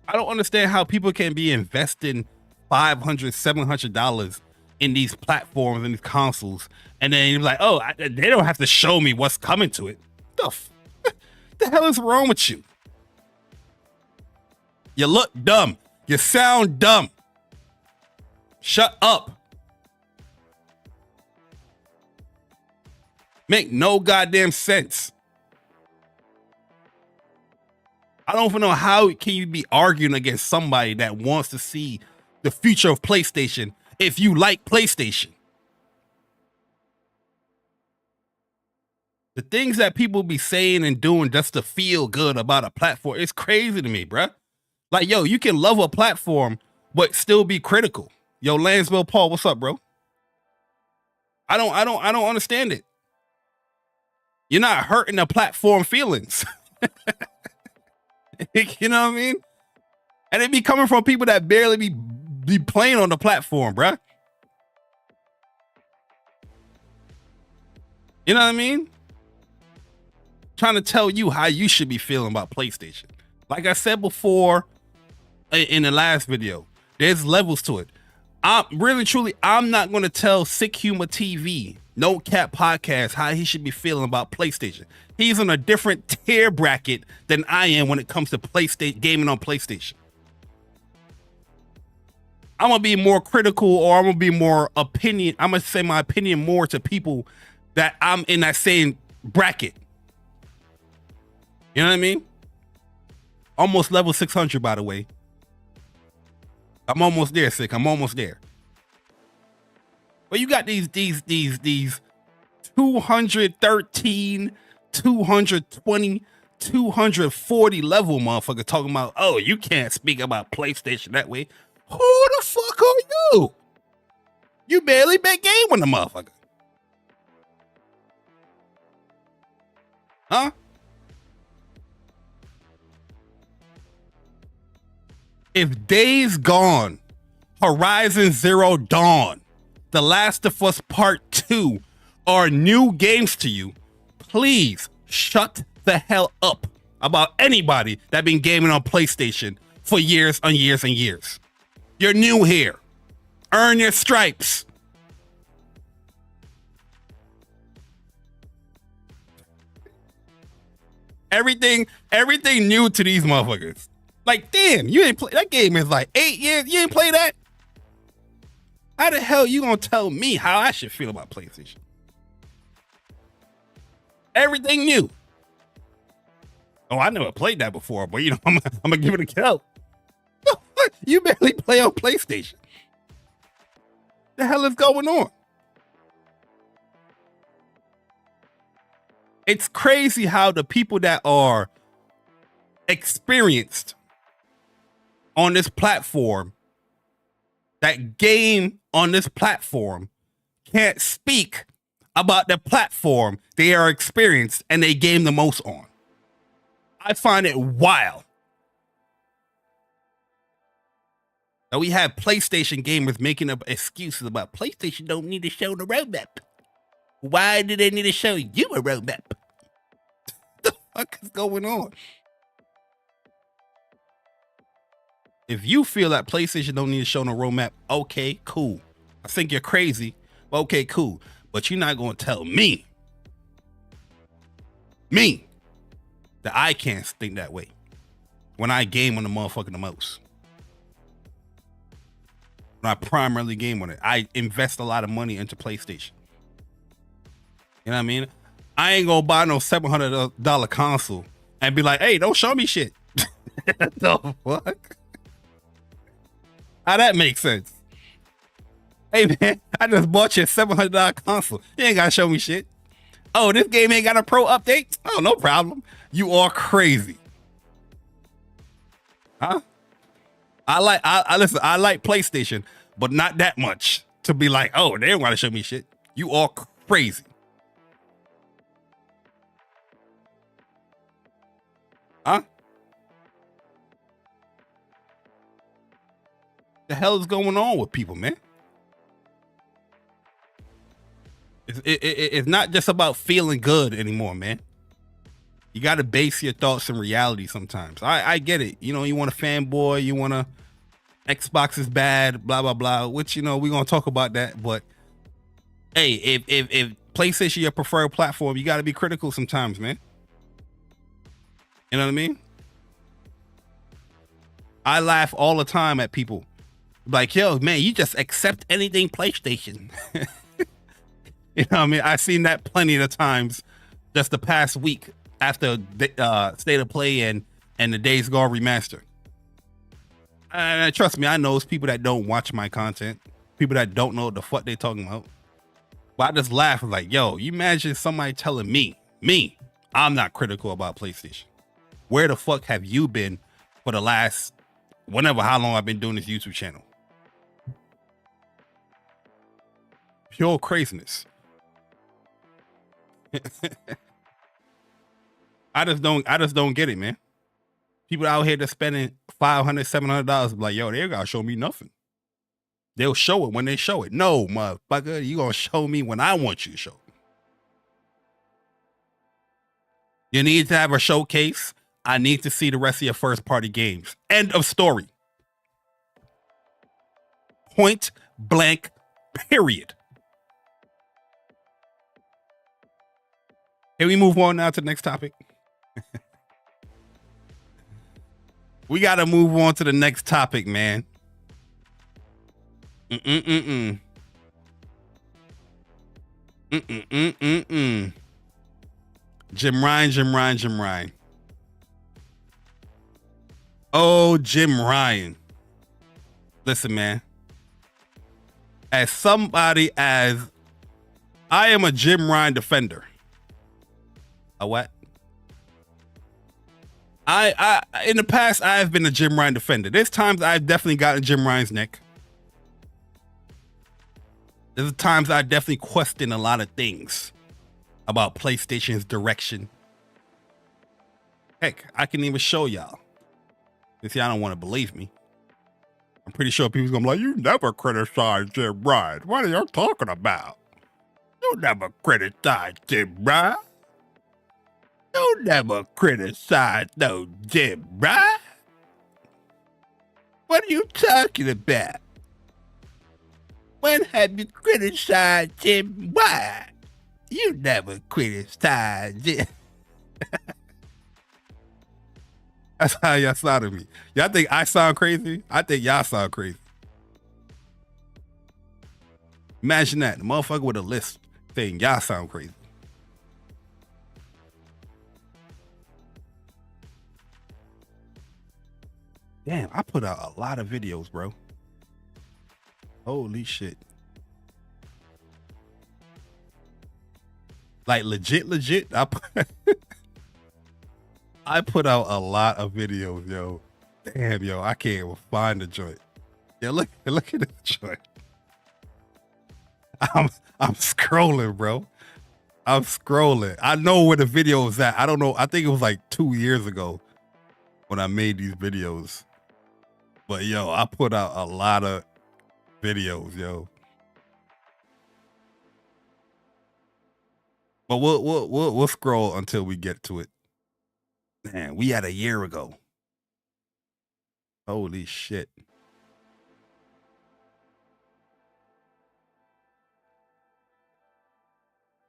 I don't understand how people can be investing $500, $700 in these platforms and these consoles, and then you're like, oh, they don't have to show me what's coming to it. The hell is wrong with you? You look dumb. You sound dumb. Shut up. Make no goddamn sense. I don't even know how can you be arguing against somebody that wants to see the future of PlayStation if you like PlayStation. The things that people be saying and doing just to feel good about a platform, it's crazy to me, bruh. Like, yo, you can love a platform but still be critical. Yo, Lansville Paul, what's up, bro? I don't understand it. You're not hurting the platform feelings. You know what I mean? And it be coming from people that barely be playing on the platform, bruh. You know what I mean? Trying to tell you how you should be feeling about PlayStation. Like I said before in the last video, there's levels to it. I'm not going to tell Sick Humor TV, No Cap Podcast, how he should be feeling about PlayStation. He's on a different tier bracket than I am when it comes to PlayStation gaming on PlayStation. I'm gonna be more critical, or I'm gonna be more opinion. I'm gonna say my opinion more to people that I'm in that same bracket. You know what I mean? Almost level 600, by the way. I'm almost there, Sick. I'm almost there. But you got these 213, 220, 240 level motherfucker talking about, oh, you can't speak about PlayStation that way. Who the fuck are you? You barely been game with the motherfucker. Huh? If Days Gone Horizon Zero Dawn, The Last of Us Part 2 are new games to you, please shut the hell up about anybody that been gaming on PlayStation for years and years and years. You're new here. Earn your stripes. Everything new to these motherfuckers. Like, damn, you ain't play that game is like 8 years. You ain't play that? How the hell you gonna tell me how I should feel about PlayStation? Everything new. Oh, I never played that before, but you know, I'm gonna give it a go. You barely play on PlayStation. The hell is going on? It's crazy how the people that are experienced on this platform, that game on this platform, can't speak about the platform they are experienced and they game the most on. I find it wild that we have PlayStation gamers making up excuses about PlayStation don't need to show the roadmap. Why do they need to show you a roadmap? What the fuck is going on? If you feel that PlayStation don't need to show no roadmap, okay, cool. I think you're crazy, but okay, cool. But you're not going to tell me, that I can't think that way when I game on the motherfucker the most. When I primarily game on it, I invest a lot of money into PlayStation. You know what I mean? I ain't gonna buy no $700 console and be like, hey, don't show me shit. The fuck? How that makes sense? Hey man, I just bought you a $700 console. You ain't gotta show me shit. Oh, this game ain't got a pro update? Oh, no problem. You are crazy. Huh? I like PlayStation, but not that much to be like, oh, they don't want to show me shit. You are crazy. Huh? The hell is going on with people, man? It's not just about feeling good anymore, man. You got to base your thoughts in reality sometimes. I get it. You know, you want a fanboy, you want to Xbox is bad, blah, blah, blah, which, you know, we're going to talk about that. But hey, if PlayStation your preferred platform, you got to be critical sometimes, man. You know what I mean? I laugh all the time at people like, yo, man, you just accept anything PlayStation. You know what I mean? I've seen that plenty of times just the past week after State of Play and the Days Gone Remastered. And trust me, I know it's people that don't watch my content, people that don't know what the fuck they talking about. But I just laugh like, yo, you imagine somebody telling me, I'm not critical about PlayStation. Where the fuck have you been for the last, how long I've been doing this YouTube channel? Pure craziness. I just don't get it, man. People out here that's spending $500, $700 like, yo, they ain't gotta show me nothing. They'll show it when they show it. No, motherfucker, you gonna show me when I want you to show. You need to have a showcase. I need to see the rest of your first party games. End of story. Point blank, period. Can we move on now to the next topic? We got to move on to the next topic, man. Jim Ryan. Oh, Jim Ryan. Listen, man. I am a Jim Ryan defender. A what? In the past, I've been a Jim Ryan defender. There's times I've definitely gotten Jim Ryan's neck. There's times I definitely question a lot of things about PlayStation's direction. Heck, I can even show y'all. If y'all don't want to believe me. I'm pretty sure people's gonna be like, you never criticize JayBari. What are you talking about? You never criticize JayBari. You never criticize no JayBari. What are you talking about? When have you criticized JayBari? You never criticized it. That's how y'all sound to me. Y'all think I sound crazy? I think y'all sound crazy. Imagine that. The motherfucker with a list saying y'all sound crazy. Damn, I put out a lot of videos, bro. Holy shit. Like legit. I put out a lot of videos, yo. Damn, yo, I can't even find the joint. Yeah, look at this joint. I'm scrolling, bro. I'm scrolling. I know where the video is at. I don't know. I think it was like 2 years ago when I made these videos. But yo, I put out a lot of videos, yo. But we'll scroll until we get to it. Man, we had a year ago. Holy shit.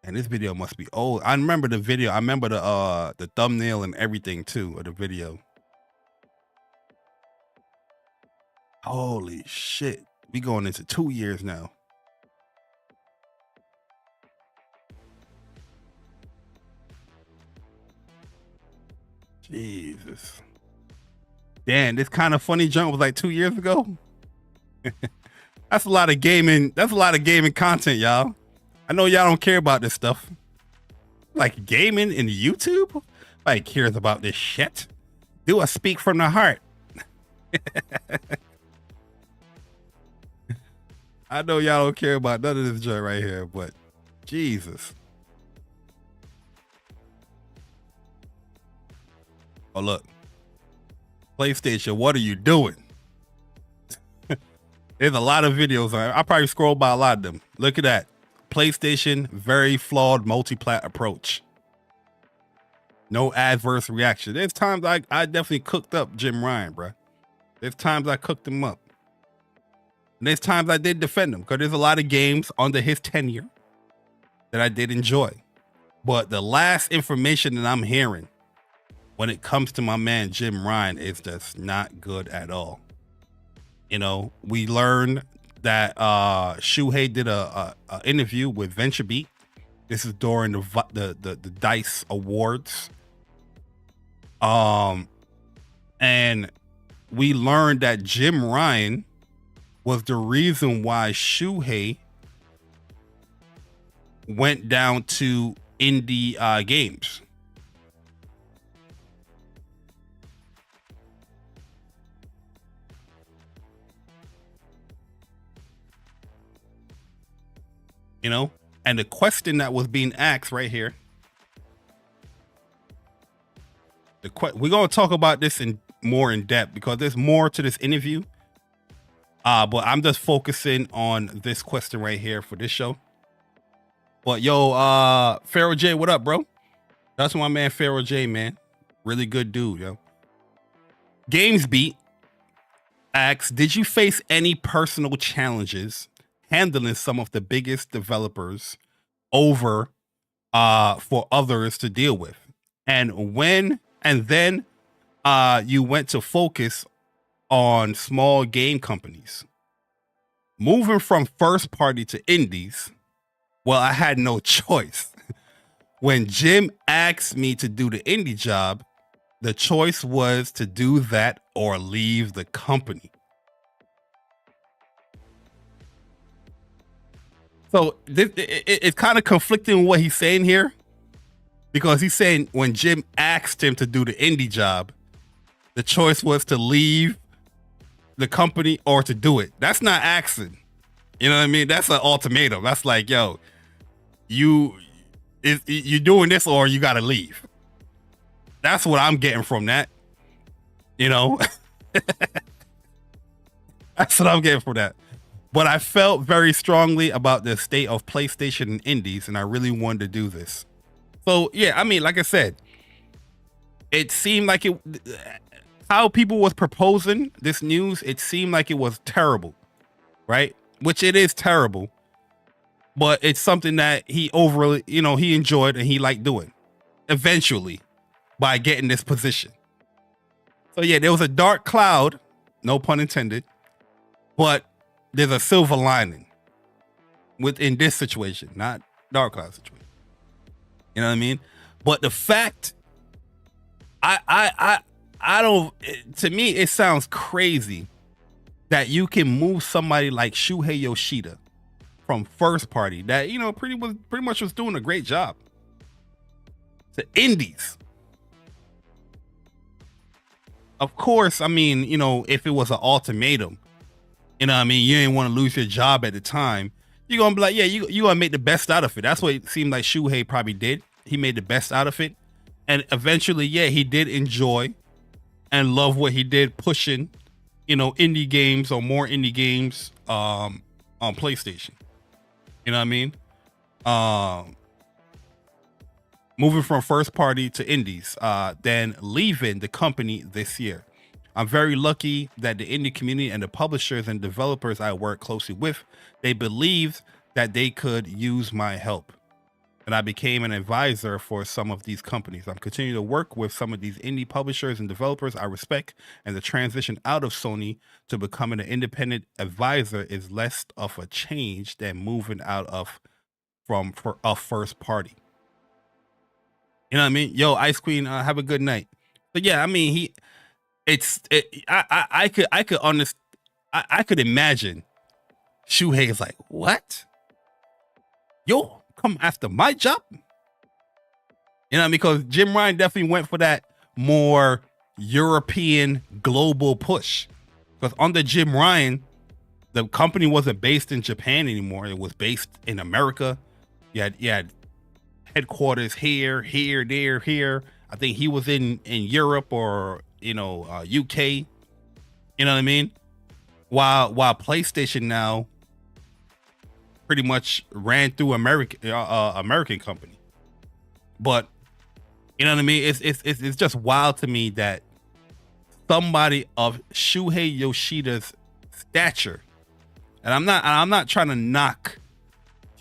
And this video must be old. I remember the video. I remember the thumbnail and everything too of the video. Holy shit. We going into 2 years now. Jesus. Damn, this kind of funny jump was like 2 years ago. That's a lot of gaming. That's a lot of gaming content, y'all. I know y'all don't care about this stuff. Like gaming in YouTube? Like cares about this shit? Do I speak from the heart? I know y'all don't care about none of this joint right here, but Jesus. Oh, look. PlayStation, what are you doing? There's a lot of videos. I probably scroll by a lot of them. Look at that. PlayStation, very flawed multi-plat approach. No adverse reaction. There's times I definitely cooked up Jim Ryan, bro. There's times I cooked him up. And there's times I did defend him because there's a lot of games under his tenure that I did enjoy. But the last information that I'm hearing when it comes to my man Jim Ryan is just not good at all. You know, we learned that Shuhei did a interview with VentureBeat. This is during the DICE Awards. And we learned that Jim Ryan was the reason why Shuhei went down to indie games. You know, and the question that was being asked right here. We're going to talk about this more in depth because there's more to this interview. But I'm just focusing on this question right here for this show. But yo, Pharaoh J, what up, bro? That's my man Pharaoh J, man. Really good dude, yo. GamesBeat asks, did you face any personal challenges handling some of the biggest developers over for others to deal with? And then you went to focus on small game companies. Moving from first party to indies, well, I had no choice. When Jim asked me to do the indie job, the choice was to do that or leave the company. So it's kind of conflicting with what he's saying here, because he's saying when Jim asked him to do the indie job, the choice was to leave the company or to do it. That's not asking. You know what I mean? That's an ultimatum. That's like, yo, you're doing this or you got to leave. That's what I'm getting from that. You know? That's what I'm getting from that. But I felt very strongly about the state of PlayStation and indies, and I really wanted to do this. So yeah, I mean, like I said, it seemed like how people was proposing this news, it seemed like it was terrible, right? Which it is terrible, but it's something that he overly, he enjoyed and he liked doing eventually by getting this position. So yeah, there was a dark cloud, no pun intended, but there's a silver lining within this situation, not dark cloud situation. You know what I mean? But the fact, I don't. To me, it sounds crazy that you can move somebody like Shuhei Yoshida from first party that pretty much was doing a great job to indies. Of course, I mean, if it was an ultimatum, you didn't want to lose your job at the time, you're gonna be like, yeah, you gonna make the best out of it. That's what it seemed like Shuhei probably did. He made the best out of it, and eventually, yeah, he did enjoy and love what he did, pushing, indie games or more indie games on PlayStation. You know what I mean? Moving from first party to indies, then leaving the company this year. I'm very lucky that the indie community and the publishers and developers I work closely with, they believed that they could use my help. And I became an advisor for some of these companies. I'm continuing to work with some of these indie publishers and developers I respect, and the transition out of Sony to becoming an independent advisor is less of a change than moving out of for a first party. You know what I mean? Yo, Ice Queen, have a good night. But yeah, I mean, I could imagine Shuhei is like, what? Yo, come after my job? Because Jim Ryan definitely went for that more European global push. Because under Jim Ryan, the company wasn't based in Japan anymore. It was based in America. You had headquarters here, there, here. I think he was in Europe or UK. You know what I mean? While PlayStation now pretty much ran through American company. But you know what I mean? It's just wild to me that somebody of Shuhei Yoshida's stature, and I'm not trying to knock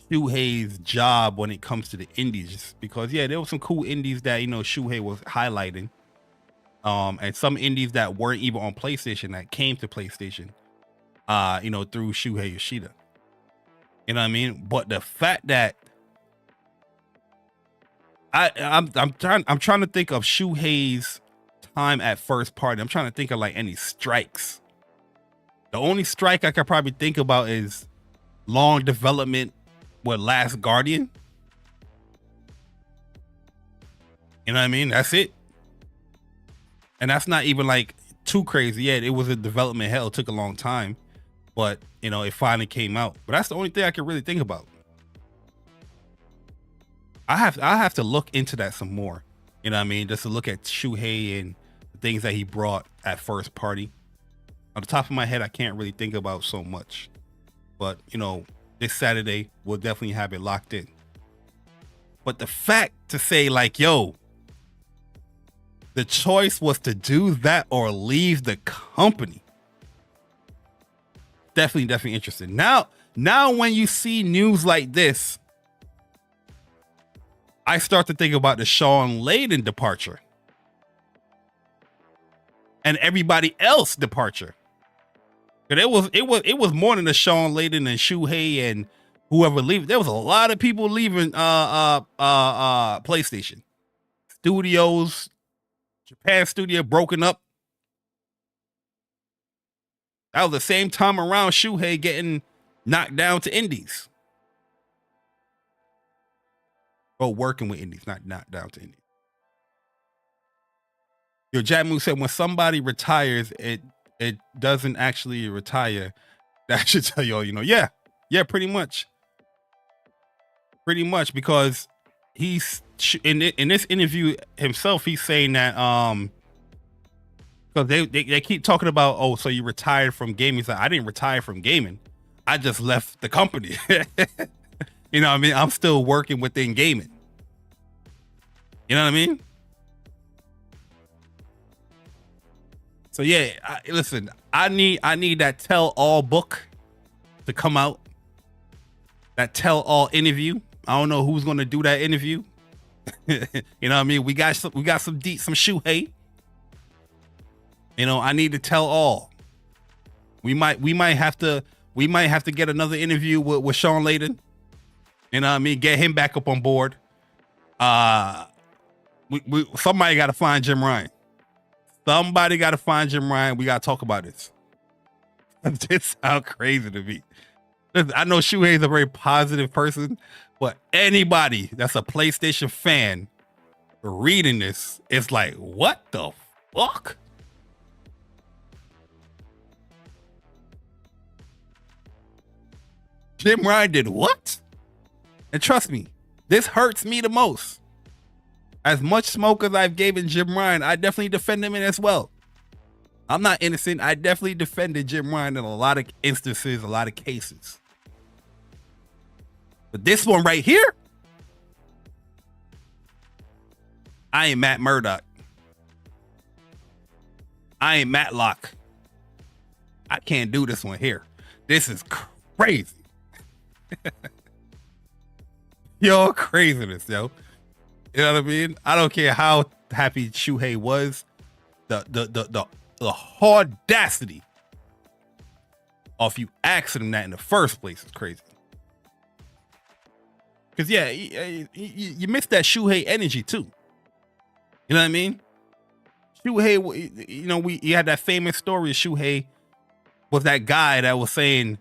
Shuhei's job when it comes to the indies, because yeah, there were some cool indies that Shuhei was highlighting, and some indies that weren't even on PlayStation that came to PlayStation, through Shuhei Yoshida. You know what I mean? But the fact that I'm trying to think of Shuhei's time at first party. I'm trying to think of like any strikes. The only strike I could probably think about is long development with Last Guardian. You know what I mean? That's it. And that's not even like too crazy. Yeah, it was a development hell. It took a long time, but it finally came out. But that's the only thing I can really think about. I have to look into that some more. You know what I mean? Just to look at Shuhei and the things that he brought at first party. On the top of my head, I can't really think about so much. But, this Saturday, we'll definitely have it locked in. But the fact to say like, yo, the choice was to do that or leave the company. Definitely interesting. Now when you see news like this, I start to think about the Sean Layden departure and everybody else departure. But it was more than the Sean Layden and Shuhei and whoever leave. There was a lot of people leaving PlayStation studios. Japan studio broken up. That was the same time around Shuhei getting knocked down to indies. Oh, working with indies, not knocked down to indies. Yo, Jamu said when somebody retires, it doesn't actually retire. That should tell you all, yeah, pretty much. Pretty much, because he's in this interview himself, he's saying that Because they keep talking about, oh, so you retired from gaming. It's like, I didn't retire from gaming. I just left the company. You know what I mean? I'm still working within gaming. You know what I mean? So yeah, listen, I need that tell-all book to come out. That tell-all interview. I don't know who's gonna do that interview. You know what I mean? We got some Shuhei. You know, I need to tell all. We might have to get another interview with Sean Layden. You know what I mean? Get him back up on board. Somebody got to find Jim Ryan. Somebody got to find Jim Ryan. We got to talk about this. This sounds crazy to me. Listen, I know Shuhei is a very positive person, but anybody that's a PlayStation fan reading this, it's like, what the fuck? Jim Ryan did what? And trust me, this hurts me the most. As much smoke as I've given Jim Ryan, I definitely defend him in as well. I'm not innocent. I definitely defended Jim Ryan in a lot of instances, a lot of cases. But this one right here, I ain't Matt Murdock. I ain't Matlock. I can't do this one here. This is crazy. Yo, craziness, yo. You know what I mean? I don't care how happy Shuhei was. The audacity of you asking him that in the first place is crazy. Because yeah, you missed that Shuhei energy too. You know what I mean? Shuhei, you know, you had that famous story of Shuhei was that guy that was saying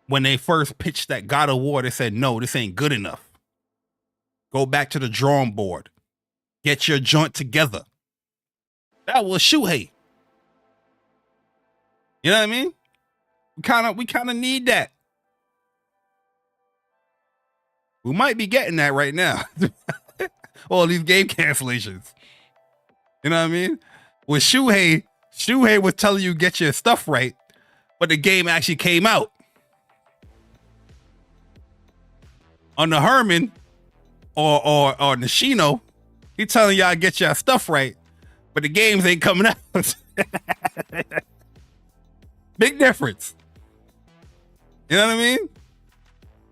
when they first pitched that God of War, they said, no, this ain't good enough. Go back to the drawing board. Get your joint together. That was Shuhei. You know what I mean? We kind of need that. We might be getting that right now. All these game cancellations. You know what I mean? With Shuhei was telling you get your stuff right, but the game actually came out. On the Herman or Nishino, he telling y'all get your stuff right, but the games ain't coming out. Big difference. You know what I mean?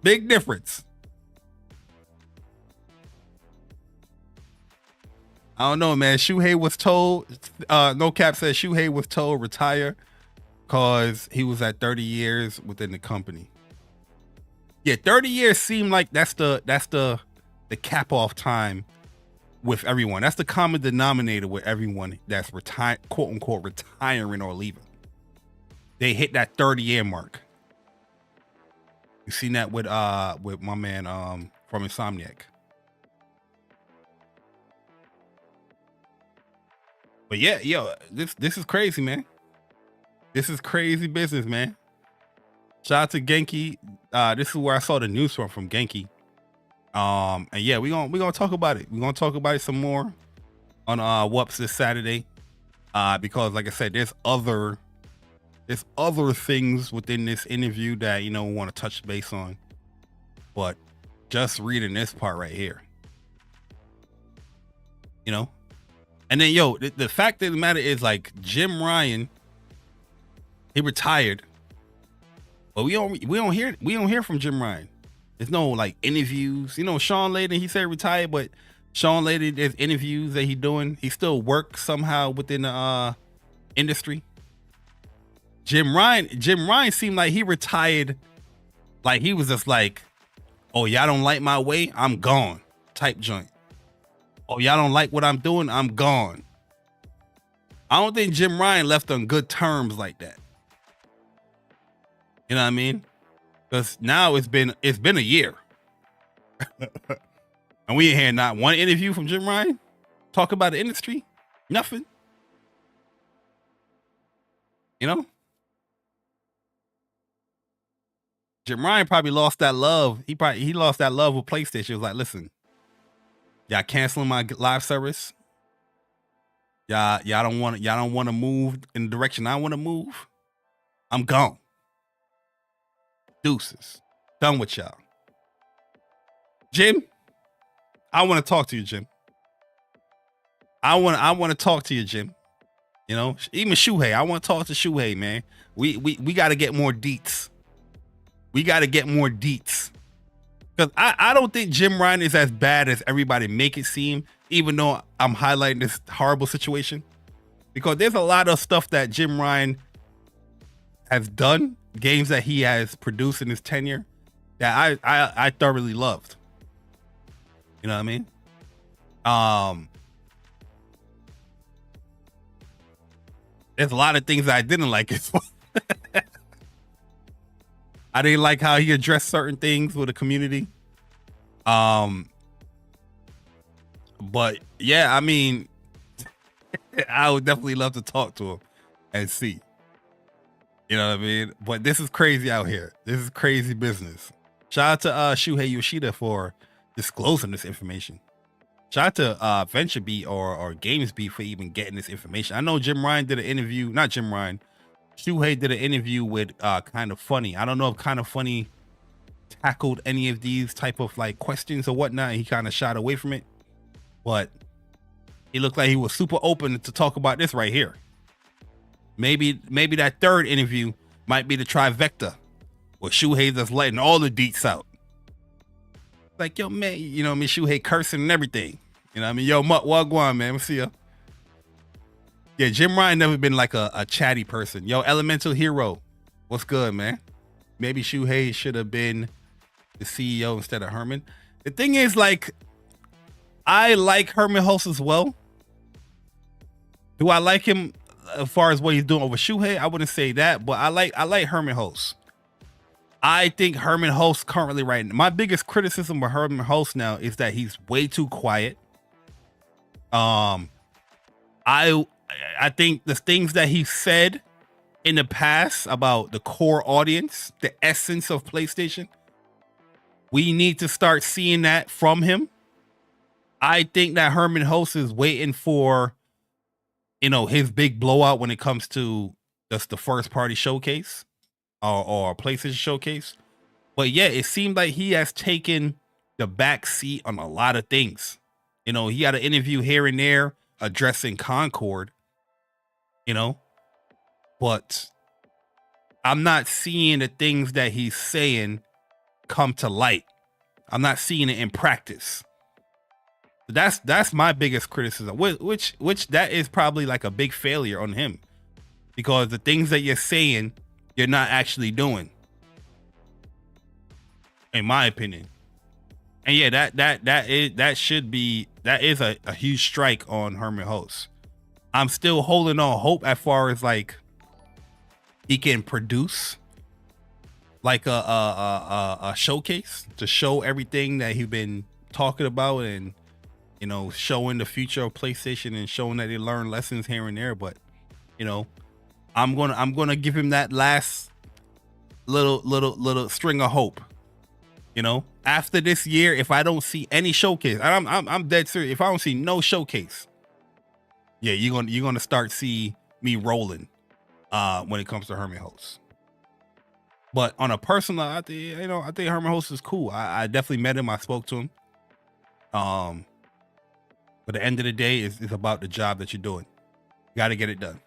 Big difference. I don't know, man. Shuhei was told, No Cap says Shuhei was told retire because he was at 30 years within the company. Yeah, 30 years seem like that's the cap off time with everyone. That's the common denominator with everyone that's quote unquote retiring or leaving. They hit that 30-year mark. You seen that with my man from Insomniac. But yeah, yo, this is crazy, man. This is crazy business, man. Shout out to Genki. This is where I saw the news from Genki. And yeah, we're gonna talk about it. We're gonna talk about it some more on Whoops this Saturday. Because like I said, there's other things within this interview that we want to touch base on. But just reading this part right here. And then the fact of the matter is, like, Jim Ryan, he retired. But we don't hear from Jim Ryan. There's no like interviews. Sean Layden, he said retired, but Sean Layden, there's interviews that he's doing. He still works somehow within the industry. Jim Ryan seemed like he retired, like he was just like, oh, y'all don't like my way, I'm gone type joint. Oh, y'all don't like what I'm doing, I'm gone. I don't think Jim Ryan left on good terms like that. You know what I mean? Because now it's been a year. And we ain't had not one interview from Jim Ryan. Talk about the industry. Nothing. Jim Ryan probably lost that love. He lost that love with PlayStation. He was like, listen, y'all canceling my live service. Y'all don't want to move in the direction I want to move. I'm gone. Deuces. Done with y'all. Jim, I want to talk to you, Jim. I want to talk to you, Jim. You know, even Shuhei. I want to talk to Shuhei, man. We got to get more deets. We got to get more deets. Because I don't think Jim Ryan is as bad as everybody make it seem, even though I'm highlighting this horrible situation. Because there's a lot of stuff that Jim Ryan has done, games that he has produced in his tenure, that I thoroughly loved. You know what I mean? There's a lot of things that I didn't like as well. I didn't like how he addressed certain things with the community. But yeah, I mean, I would definitely love to talk to him and see. You know what I mean? But this is crazy out here. This is crazy business. Shout out to Shuhei Yoshida for disclosing this information. Shout out to VentureBeat or GamesBeat for even getting this information. I know Jim Ryan did an interview, not Jim Ryan, Shuhei did an interview with Kind of Funny. I don't know if Kind of Funny tackled any of these type of like questions or whatnot. He kind of shied away from it, but he looked like he was super open to talk about this right here. Maybe that third interview might be the trifecta where Shuhei just letting all the deets out. Like, yo, man, you know what I mean? Shuhei cursing and everything. You know what I mean? Yo, Mutt Wagwan, man. We'll see ya. Yeah, Jim Ryan never been like a chatty person. Yo, Elemental Hero, what's good, man? Maybe Shuhei should have been the CEO instead of Herman. The thing is, like, I like Herman Hulst as well. Do I like him as far as what he's doing over Shuhei? I wouldn't say that, but I like Herman Hulst. I think Herman Hulst currently right now, my biggest criticism of Herman Hulst now is that he's way too quiet. I think the things that he said in the past about the core audience, the essence of PlayStation, we need to start seeing that from him. I think that Herman Hulst is waiting for, you know, his big blowout when it comes to just the first party showcase or PlayStation showcase. But yeah, it seemed like he has taken the back seat on a lot of things. You know, he had an interview here and there addressing Concord, you know, but I'm not seeing the things that he's saying come to light. I'm not seeing it in practice. That's my biggest criticism, which that is probably like a big failure on him, because the things that you're saying, you're not actually doing, in my opinion. And yeah, that is a huge strike on Herman Hulst. I'm still holding on hope as far as like he can produce like a showcase to show everything that he's been talking about, and you know, showing the future of PlayStation and showing that they learn lessons here and there. But you know, I'm gonna give him that last little string of hope. You know, after this year, if I don't see any showcase, I'm dead serious. If I don't see no showcase, yeah, you're gonna start see me rolling when it comes to Herman Hulst. But on a personal, I think Herman Hulst is cool. I definitely met him. I spoke to him. But at the end of the day, it's about the job that you're doing. You got to get it done.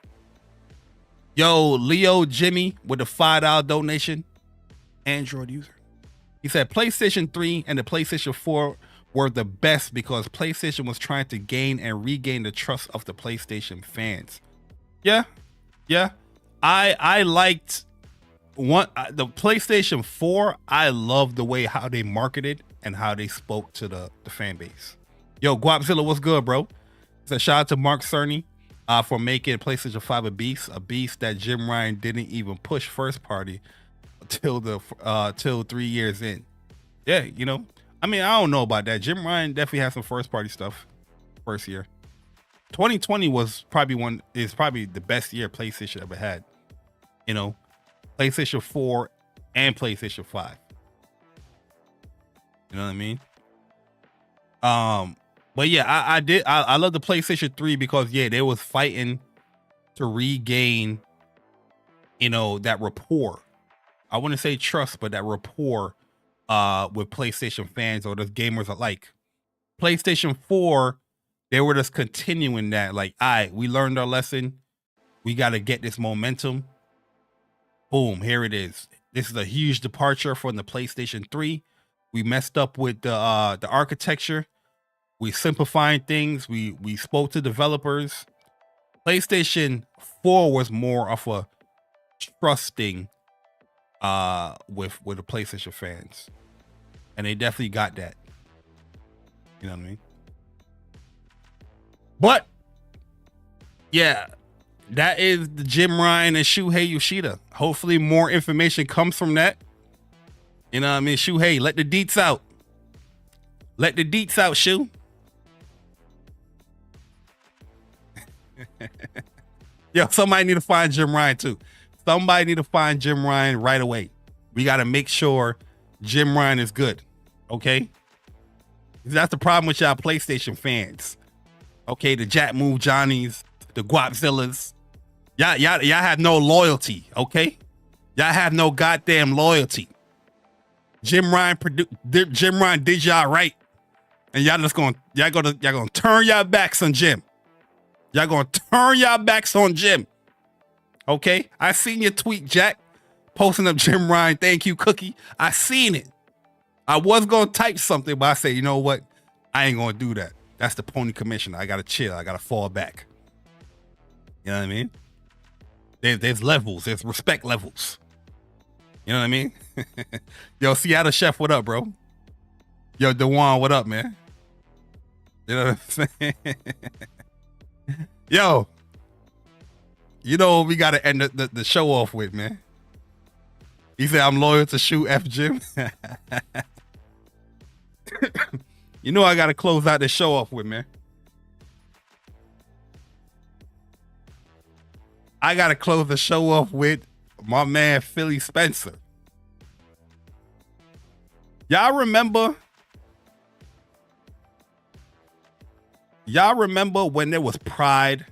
Yo, Leo Jimmy with the $5 donation. Android user. He said PlayStation 3 and the PlayStation 4 were the best because PlayStation was trying to gain and regain the trust of the PlayStation fans. Yeah. I liked the PlayStation 4. I loved the way how they marketed and how they spoke to the fan base. Yo, Guapzilla, what's good, bro? So shout out to Mark Cerny for making PlayStation 5 a beast that Jim Ryan didn't even push first party till 3 years in. Yeah, you know, I mean, I don't know about that. Jim Ryan definitely has some first party stuff first year. 2020 is probably the best year PlayStation ever had. You know, PlayStation 4 and PlayStation 5. You know what I mean? But yeah, I love the PlayStation 3 because yeah, they was fighting to regain, you know, that rapport. I wouldn't say trust, but that rapport with PlayStation fans or those gamers alike. PlayStation 4, they were just continuing that. Like, all right, we learned our lesson. We got to get this momentum. Boom, here it is. This is a huge departure from the PlayStation 3. We messed up with the architecture. We simplifying things. We spoke to developers. PlayStation 4 was more of a trusting with the PlayStation fans. And they definitely got that. You know what I mean? But yeah, that is the Jim Ryan and Shuhei Yoshida. Hopefully more information comes from that. You know what I mean? Shuhei, let the deets out. Let the deets out, Shu. Yo, somebody need to find Jim Ryan too. Somebody need to find Jim Ryan right away. We got to make sure Jim Ryan is good. Okay? That's the problem with y'all PlayStation fans. Okay, the Jack Move Johnnies, the Guapzillas. Y'all have no loyalty, okay? Y'all have no goddamn loyalty. Jim Ryan did y'all right. And y'all gonna turn y'all backs on Jim. Y'all gonna turn y'all backs on Jim. Okay? I seen your tweet, Jack, posting up Jim Ryan, thank you, Cookie. I seen it. I was gonna type something, but I said, you know what? I ain't gonna do that. That's the pony commissioner. I gotta chill. I gotta fall back. You know what I mean? There's levels. There's respect levels. You know what I mean? Yo, Seattle Chef, what up, bro? Yo, Dewan, what up, man? You know what I'm saying? Yo, you know we gotta end the show off with, man. He said, I'm loyal to Shoe F Jim. You know I gotta close out the show off with, man. I gotta close the show off with my man Philly Spencer. Y'all remember when there was pride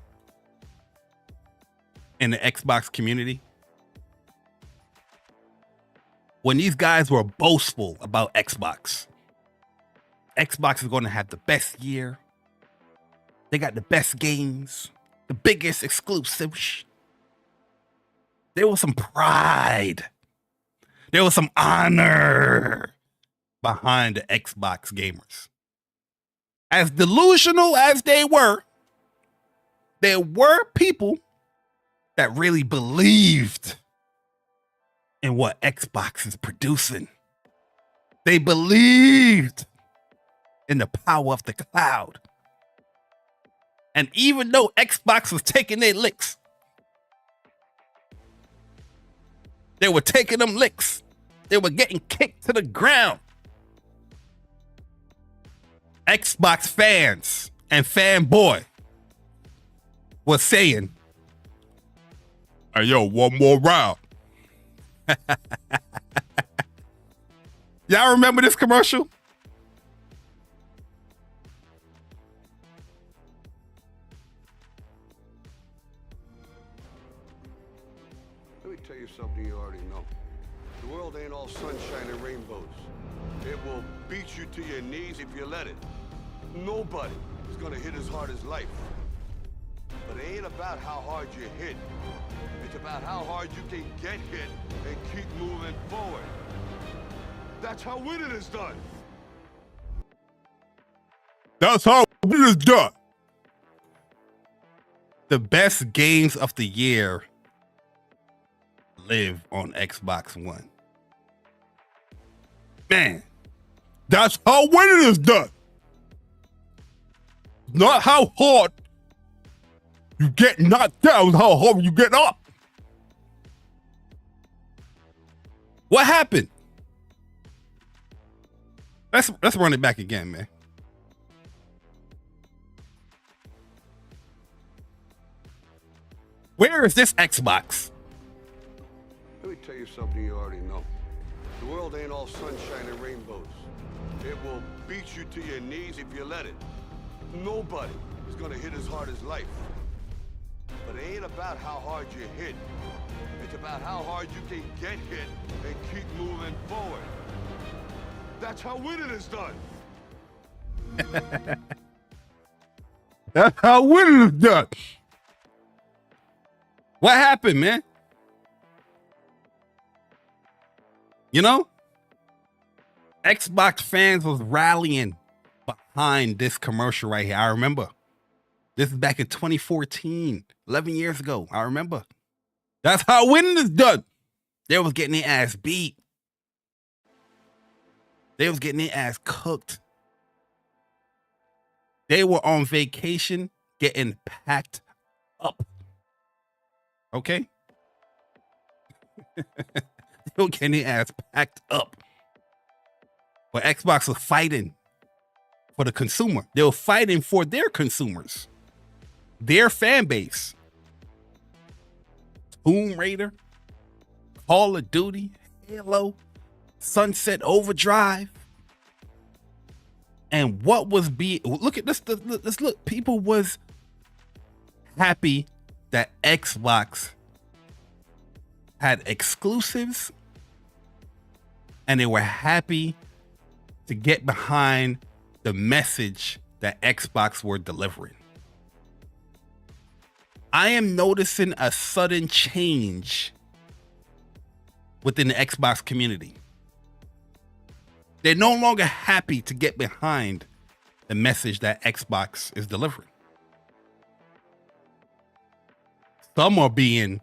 in the Xbox community? When these guys were boastful about Xbox. Xbox is going to have the best year. They got the best games, the biggest exclusives. There was some pride. There was some honor behind the Xbox gamers. As delusional as they were, there were people that really believed in what Xbox is producing. They believed in the power of the cloud. And even though Xbox was taking their licks, they were taking them licks. They were getting kicked to the ground. Xbox fans and fanboy was saying, hey, yo, one more round. Y'all remember this commercial? Let me tell you something you already know. The world ain't all sunshine and rainbows. It will beat you to your knees if you let it. Nobody is gonna hit as hard as life. But it ain't about how hard you hit. It's about how hard you can get hit and keep moving forward. That's how winning is done. That's how it is done. The best games of the year live on Xbox One. Man, that's how winning is done. Not how hard you get knocked down, how hard you get up. What happened? Let's run it back again, man. Where is this Xbox? Let me tell you something you already know. The world ain't all sunshine and rainbows. It will beat you to your knees if you let it. Nobody is gonna hit as hard as life. But it ain't about how hard you hit. It's about how hard you can get hit and keep moving forward. That's how winning is done. That's how winning is done. What happened, man? You know, Xbox fans was rallying behind this commercial right here. I remember. This is back in 2014, 11 years ago. I remember. That's how winning is done. They was getting their ass beat. They was getting their ass cooked. They were on vacation getting packed up. Okay? They were getting their ass packed up. But Xbox was fighting for the consumer. They were fighting for their consumers. Their fan base. Tomb Raider, Call of Duty, Halo, Sunset Overdrive. And what was look at this, let's look. People was happy that Xbox had exclusives, and they were happy to get behind the message that Xbox were delivering. I am noticing a sudden change within the Xbox community. They're no longer happy to get behind the message that Xbox is delivering. Some are being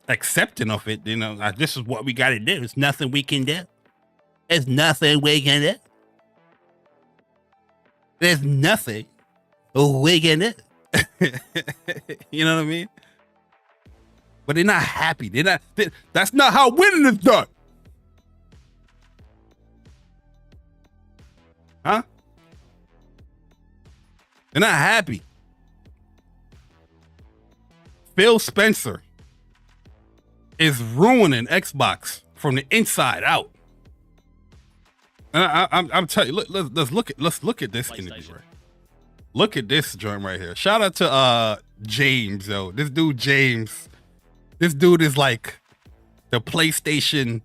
accepting of it. You know, like, this is what we got to do. There's nothing we can do. There's nothing we can do. There's nothing we can do. You know what I mean? But they're not happy. That's not how winning is done. Huh? They're not happy. Phil Spencer is ruining Xbox from the inside out. And I'm telling you, let's look at this interview right. Look at this joint right here. Shout out to James, yo. This dude James. This dude is like the PlayStation.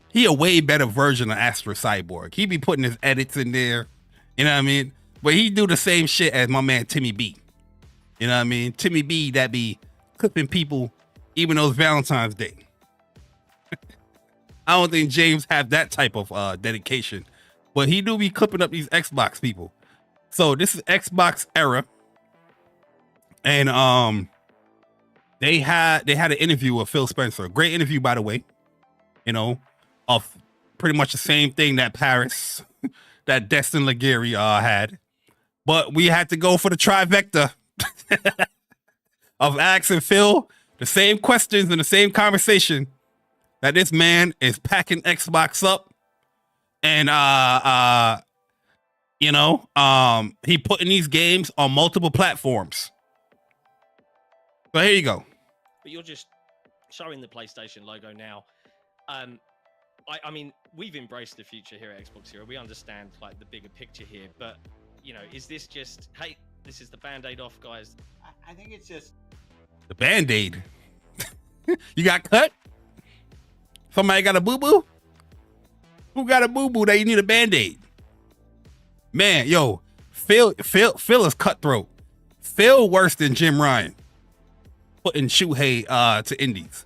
He a way better version of Astro Cyborg. He be putting his edits in there. You know what I mean? But he do the same shit as my man Timmy B. You know what I mean? Timmy B that be clipping people even though it's Valentine's Day. I don't think James have that type of dedication. But he do be clipping up these Xbox people. So this is Xbox era. And they had an interview with Phil Spencer. Great interview, by the way. You know, of pretty much the same thing that Paris, that Destin Laguerre had. But we had to go for the trifecta of asking Phil the same questions and the same conversation that this man is packing Xbox up. And you know, he putting these games on multiple platforms. So here you go. But you're just showing the PlayStation logo now. I mean, we've embraced the future here at Xbox Hero. We understand like the bigger picture here, but you know, is this just, hey, this is the Band-Aid off, guys? I think it's just the Band-Aid. You got cut? Somebody got a boo-boo? Who got a boo-boo that you need a Band-Aid? Man, yo, Phil is cutthroat. Phil worse than Jim Ryan putting Shuhei to indies.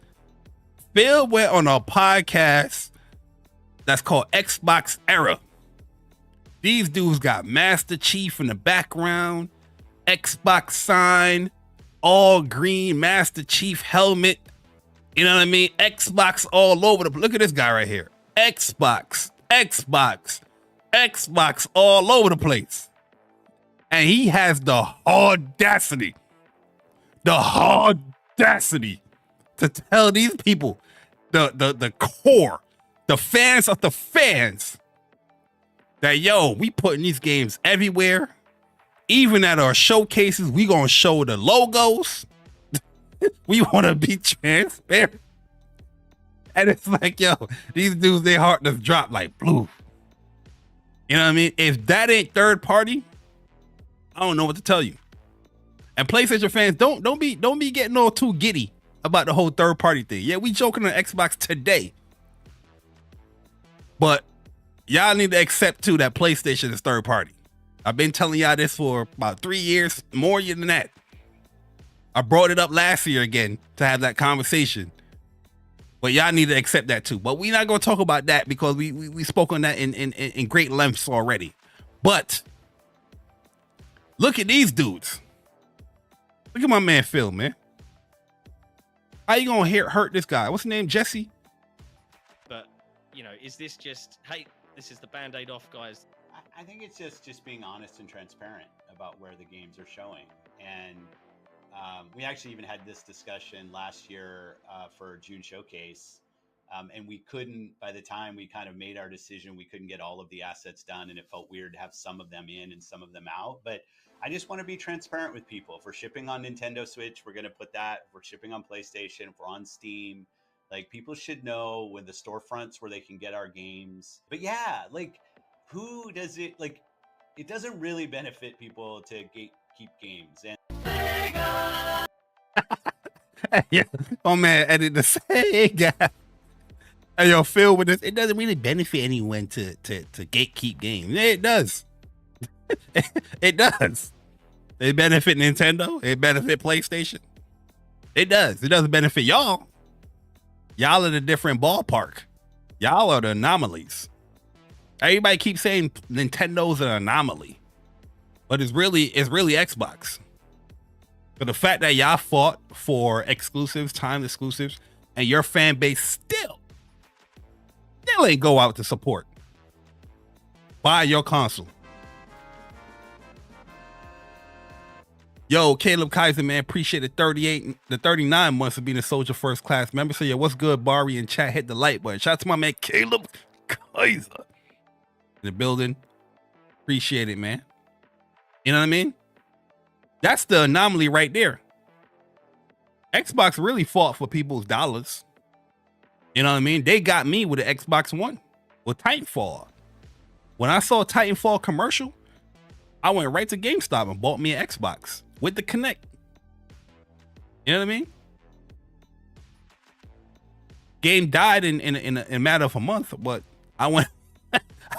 Phil went on a podcast that's called Xbox Era. These dudes got Master Chief in the background, Xbox sign, all green Master Chief helmet. You know what I mean? Xbox all over the place. Look at this guy right here. Xbox all over the place. And he has the audacity to tell these people, the core, the fans of the fans, that yo, we putting these games everywhere. Even at our showcases, we gonna show the logos. We wanna be transparent. And it's like, yo, these dudes, their heart just dropped like blue. You know what I mean? If that ain't third party, I don't know what to tell you. And PlayStation fans, don't be getting all too giddy about the whole third party thing. Yeah, we joking on Xbox today, but y'all need to accept too that PlayStation is third party. I've been telling y'all this for about 3 years, more than that. I brought it up last year again to have that conversation, but y'all need to accept that too. But we're not gonna talk about that because we spoke on that in great lengths already. But look at these dudes. Look at my man Phil, man. How you gonna hurt this guy? What's his name? Jesse? But, you know, is this just, hey, this is the Band-Aid off, guys? I think it's just being honest and transparent about where the games are showing. And we actually even had this discussion last year for June Showcase. And we couldn't, by the time we kind of made our decision, we couldn't get all of the assets done. And it felt weird to have some of them in and some of them out. But I just want to be transparent with people. If we're shipping on Nintendo Switch, we're going to put that. If we're shipping on PlayStation, if we're on Steam, like people should know when the storefronts where they can get our games. But yeah, like who does it, like it doesn't really benefit people to gatekeep games. And Yeah, oh man, edit the Sega. Hey, yo, Phil with this, it doesn't really benefit anyone to gatekeep games. Yeah, it does. It does. It benefit Nintendo. It benefit PlayStation. It does. It doesn't benefit y'all. Y'all are the different ballpark. Y'all are the anomalies. Everybody keeps saying Nintendo's an anomaly, but it's really Xbox. But the fact that y'all fought for exclusives, time exclusives, and your fan base still ain't go out to support. Buy your console. Yo, Caleb Kaiser, man, appreciate the 39 months of being a Soldier First Class member. So yeah, what's good, Bari in chat? Hit the like button. Shout out to my man Caleb Kaiser in the building. Appreciate it, man. You know what I mean? That's the anomaly right there. Xbox really fought for people's dollars. You know what I mean? They got me with the Xbox One with Titanfall. When I saw a Titanfall commercial, I went right to GameStop and bought me an Xbox with the Kinect. You know what I mean? Game died in a matter of a month, but I went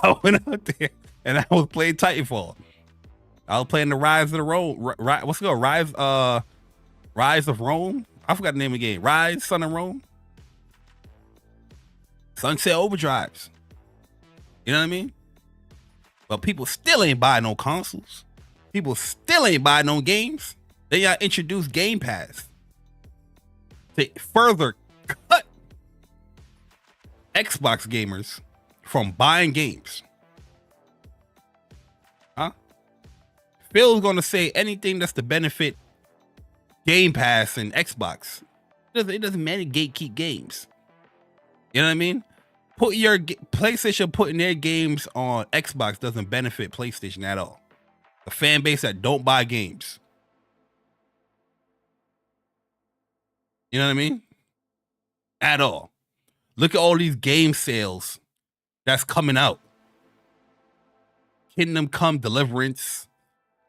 out there and I was playing Titanfall. I was playing the Rise of the Rome. What's it called? Rise of Rome? I forgot the name of the game. Rise, Son of Rome. Sunset Overdrives. You know what I mean? But people still ain't buying no consoles. People still ain't buying no games. They got introduced Game Pass to further cut Xbox gamers from buying games. Huh? Phil's gonna say anything that's to benefit Game Pass and Xbox. It doesn't matter gatekeep games. You know what I mean? Put your PlayStation putting their games on Xbox doesn't benefit PlayStation at all. The fan base that don't buy games. You know what I mean? At all. Look at all these game sales that's coming out. Kingdom Come Deliverance.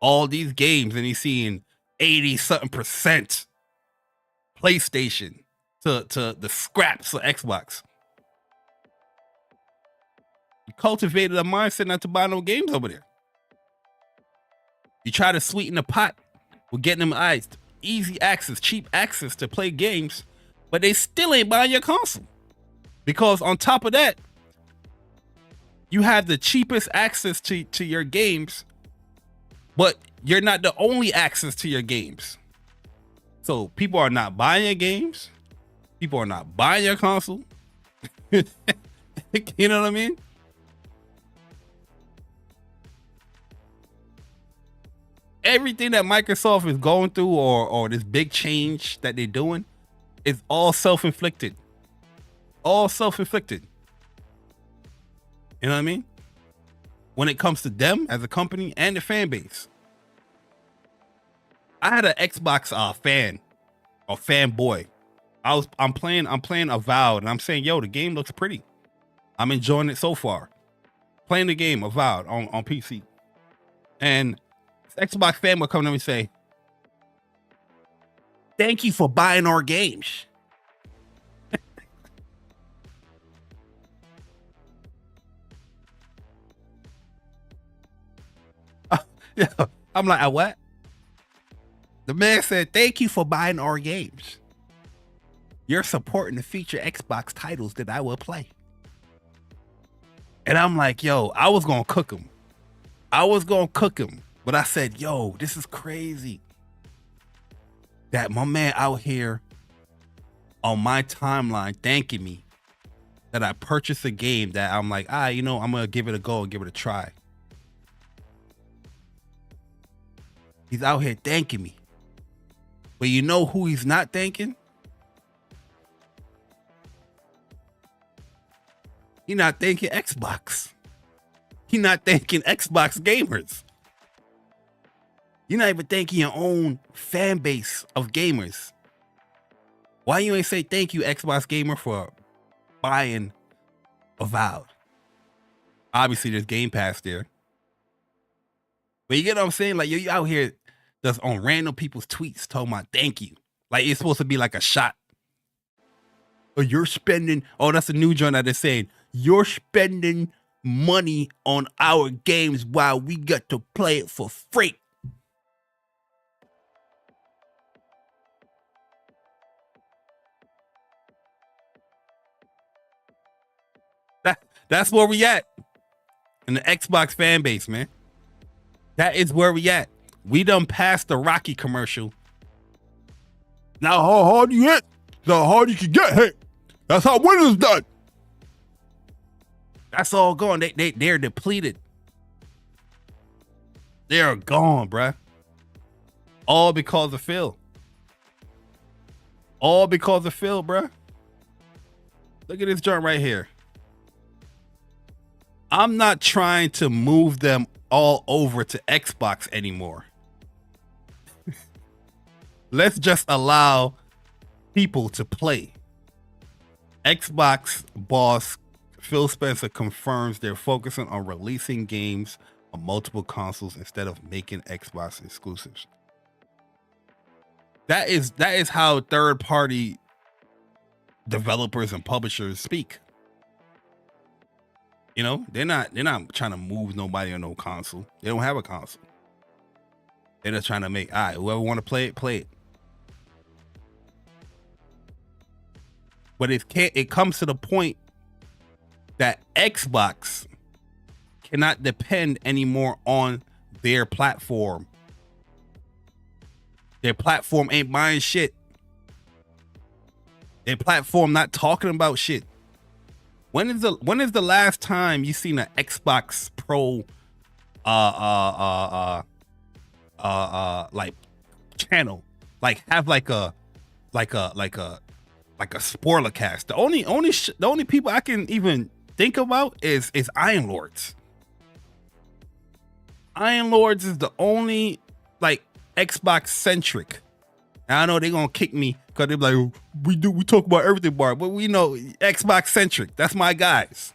All these games, and he's seeing 80-something% PlayStation to the scraps of Xbox. You cultivated a mindset not to buy no games over there. You try to sweeten the pot with getting them easy access, cheap access to play games, but they still ain't buying your console. Because on top of that, you have the cheapest access to your games, but you're not the only access to your games. So people are not buying your games. People are not buying your console. You know what I mean? Everything that Microsoft is going through or this big change that they're doing is all self-inflicted. All self-inflicted. You know what I mean? When it comes to them as a company and the fan base. I had an Xbox fan or fanboy. I'm playing Avowed and I'm saying, yo, the game looks pretty. I'm enjoying it so far. Playing the game Avowed on PC. And Xbox fan will come to me and say, "Thank you for buying our games." Yeah, I'm like, what? The man said, "Thank you for buying our games. You're supporting the future Xbox titles that I will play." And I'm like, yo, I was gonna cook him. But I said, yo, this is crazy. That my man out here on my timeline thanking me that I purchased a game that I'm like, I'm gonna give it a go and give it a try. He's out here thanking me. But you know who he's not thanking? He's not thanking Xbox. He's not thanking Xbox gamers. You're not even thanking your own fan base of gamers. Why you ain't say thank you, Xbox gamer, for buying Avowed? Obviously, there's Game Pass there. But you get what I'm saying? Like, you out here just on random people's tweets talking about thank you. Like, it's supposed to be like a shot. Or you're spending, that's a new joint that they're saying, you're spending money on our games while we get to play it for free. That's where we at in the Xbox fan base, man. That is where we at. We done passed the Rocky commercial. Now how hard you hit, how hard you can get hit. That's how winners done. That's all gone. They're depleted. They're gone, bruh. All because of Phil. All because of Phil, bruh. Look at this joint right here. I'm not trying to move them all over to Xbox anymore. Let's just allow people to play. Xbox boss Phil Spencer confirms they're focusing on releasing games on multiple consoles instead of making Xbox exclusives. That is how third-party developers and publishers speak. You know, they're not trying to move nobody on no console. They don't have a console. They're just trying to make, all right, whoever want to play it, play it. But it comes to the point that Xbox cannot depend anymore on their platform. Their platform ain't buying shit. Their platform not talking about shit. When is the last time you seen an Xbox Pro like channel, like have like a spoiler cast? The only people I can even think about is Iron Lords. Iron Lords is the only like Xbox centric. I know they're gonna kick me because they're like, oh, we talk about everything, Bar, but we know Xbox centric. That's my guys.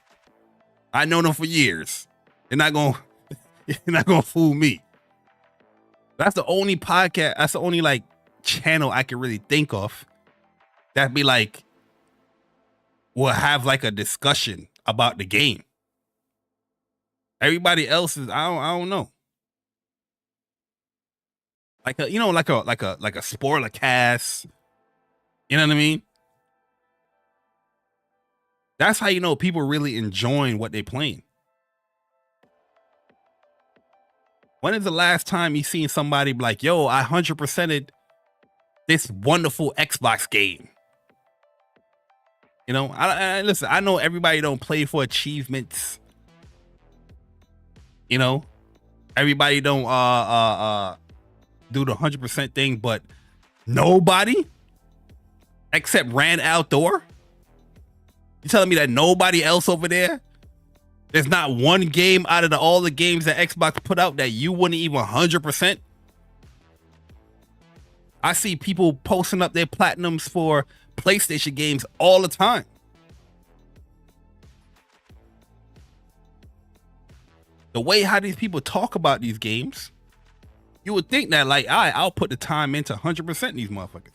I know them for years. They're not gonna fool me. That's the only podcast. That's the only like channel I can really think of that'd be like, we'll have like a discussion about the game. Everybody else is I don't know. Like a spoiler cast. You know what I mean? That's how you know people really enjoying what they playing. When is the last time you seen somebody be like, yo, I 100%ed this wonderful Xbox game? You know, I listen, I know everybody don't play for achievements. You know, everybody don't do the 100% thing, but nobody except Rand Outdoor. You telling me that nobody else over there? There's not one game out of all the games that Xbox put out that you wouldn't even 100%. I see people posting up their platinums for PlayStation games all the time. The way how these people talk about these games, You would think that, like, I'll put the time into 100% these motherfuckers.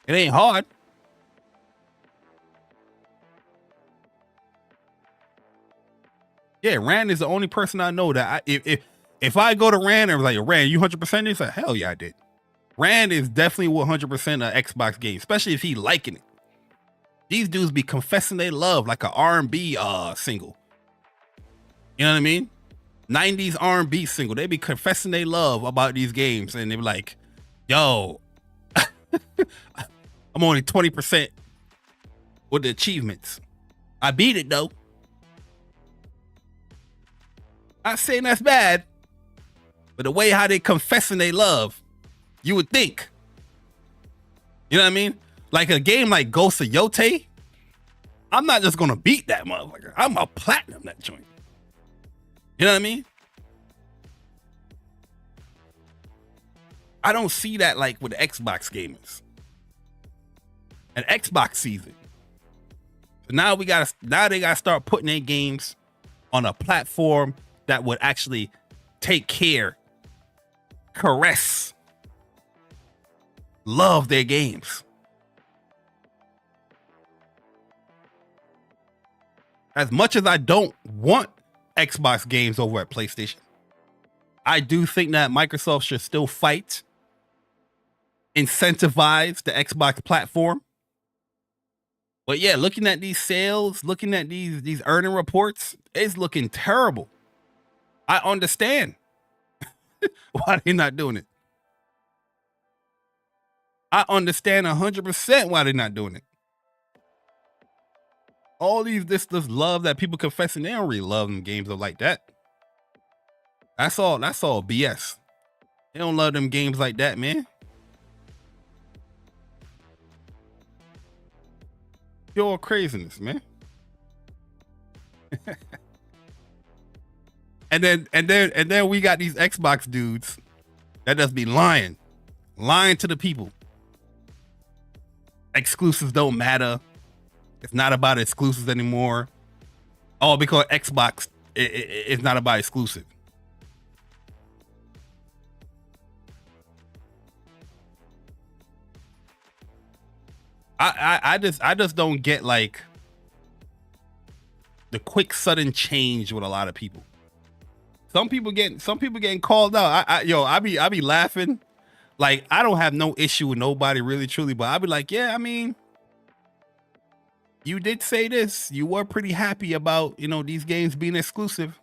It ain't hard. Yeah, Rand is the only person I know that if I go to Rand and like, Rand, you 100% this? Like, hell yeah, I did. Rand is definitely 100% an Xbox game, especially if he liking it. These dudes be confessing they love like an R&B single. You know what I mean? 90s R&B single. They be confessing they love about these games, and they be like, yo, I'm only 20% with the achievements. I beat it though. Not saying that's bad, but the way how they confessing they love, you would think. You know what I mean? Like a game like Ghost of Yote, I'm not just gonna beat that motherfucker. I'm a platinum that joint. You know what I mean? I don't see that like with Xbox gamers. An Xbox season. So now they gotta start putting their games on a platform that would actually take care, caress, love their games. As much as I don't want Xbox games over at PlayStation, I do think that Microsoft should still fight, incentivize the Xbox platform. But yeah, looking at these sales, looking at these earning reports, it's looking terrible. I understand why they're not doing it. I understand 100% why they're not doing it. All this love that people confessing, they don't really love them games like that. That's all BS. They don't love them games like that, man. Pure craziness, man. and then we got these Xbox dudes that just be lying to the people. Exclusives don't matter. It's not about exclusives anymore. Oh, because Xbox it's not about exclusive. I just don't get like the quick sudden change with a lot of people. Some people getting called out. I be laughing. Like, I don't have no issue with nobody really truly, but I be like, yeah, I mean, you did say this. You were pretty happy about, these games being exclusive.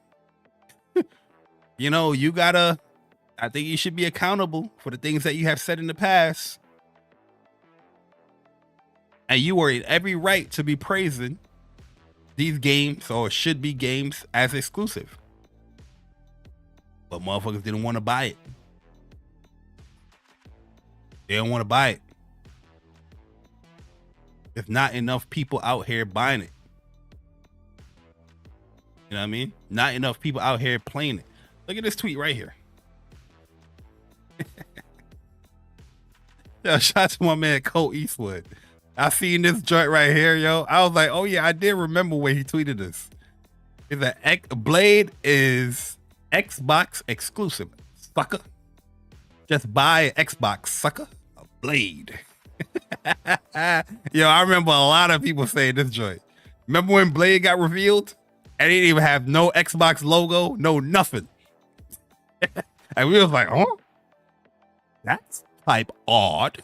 I think you should be accountable for the things that you have said in the past. And you were in every right to be praising these games, or should be games, as exclusive. But motherfuckers didn't want to buy it. They don't want to buy it. There's not enough people out here buying it. You know what I mean? Not enough people out here playing it. Look at this tweet right here. Yo, shout out to my man Cole Eastwood. I seen this joint right here, yo. I was like, oh yeah, I did remember when he tweeted this. Is that Blade is Xbox exclusive, sucker. Just buy an Xbox, sucker. A Blade. Yo, I remember a lot of people saying this joint. Remember when Blade got revealed? And it didn't even have no Xbox logo, no nothing. And we was like, oh, that's type odd.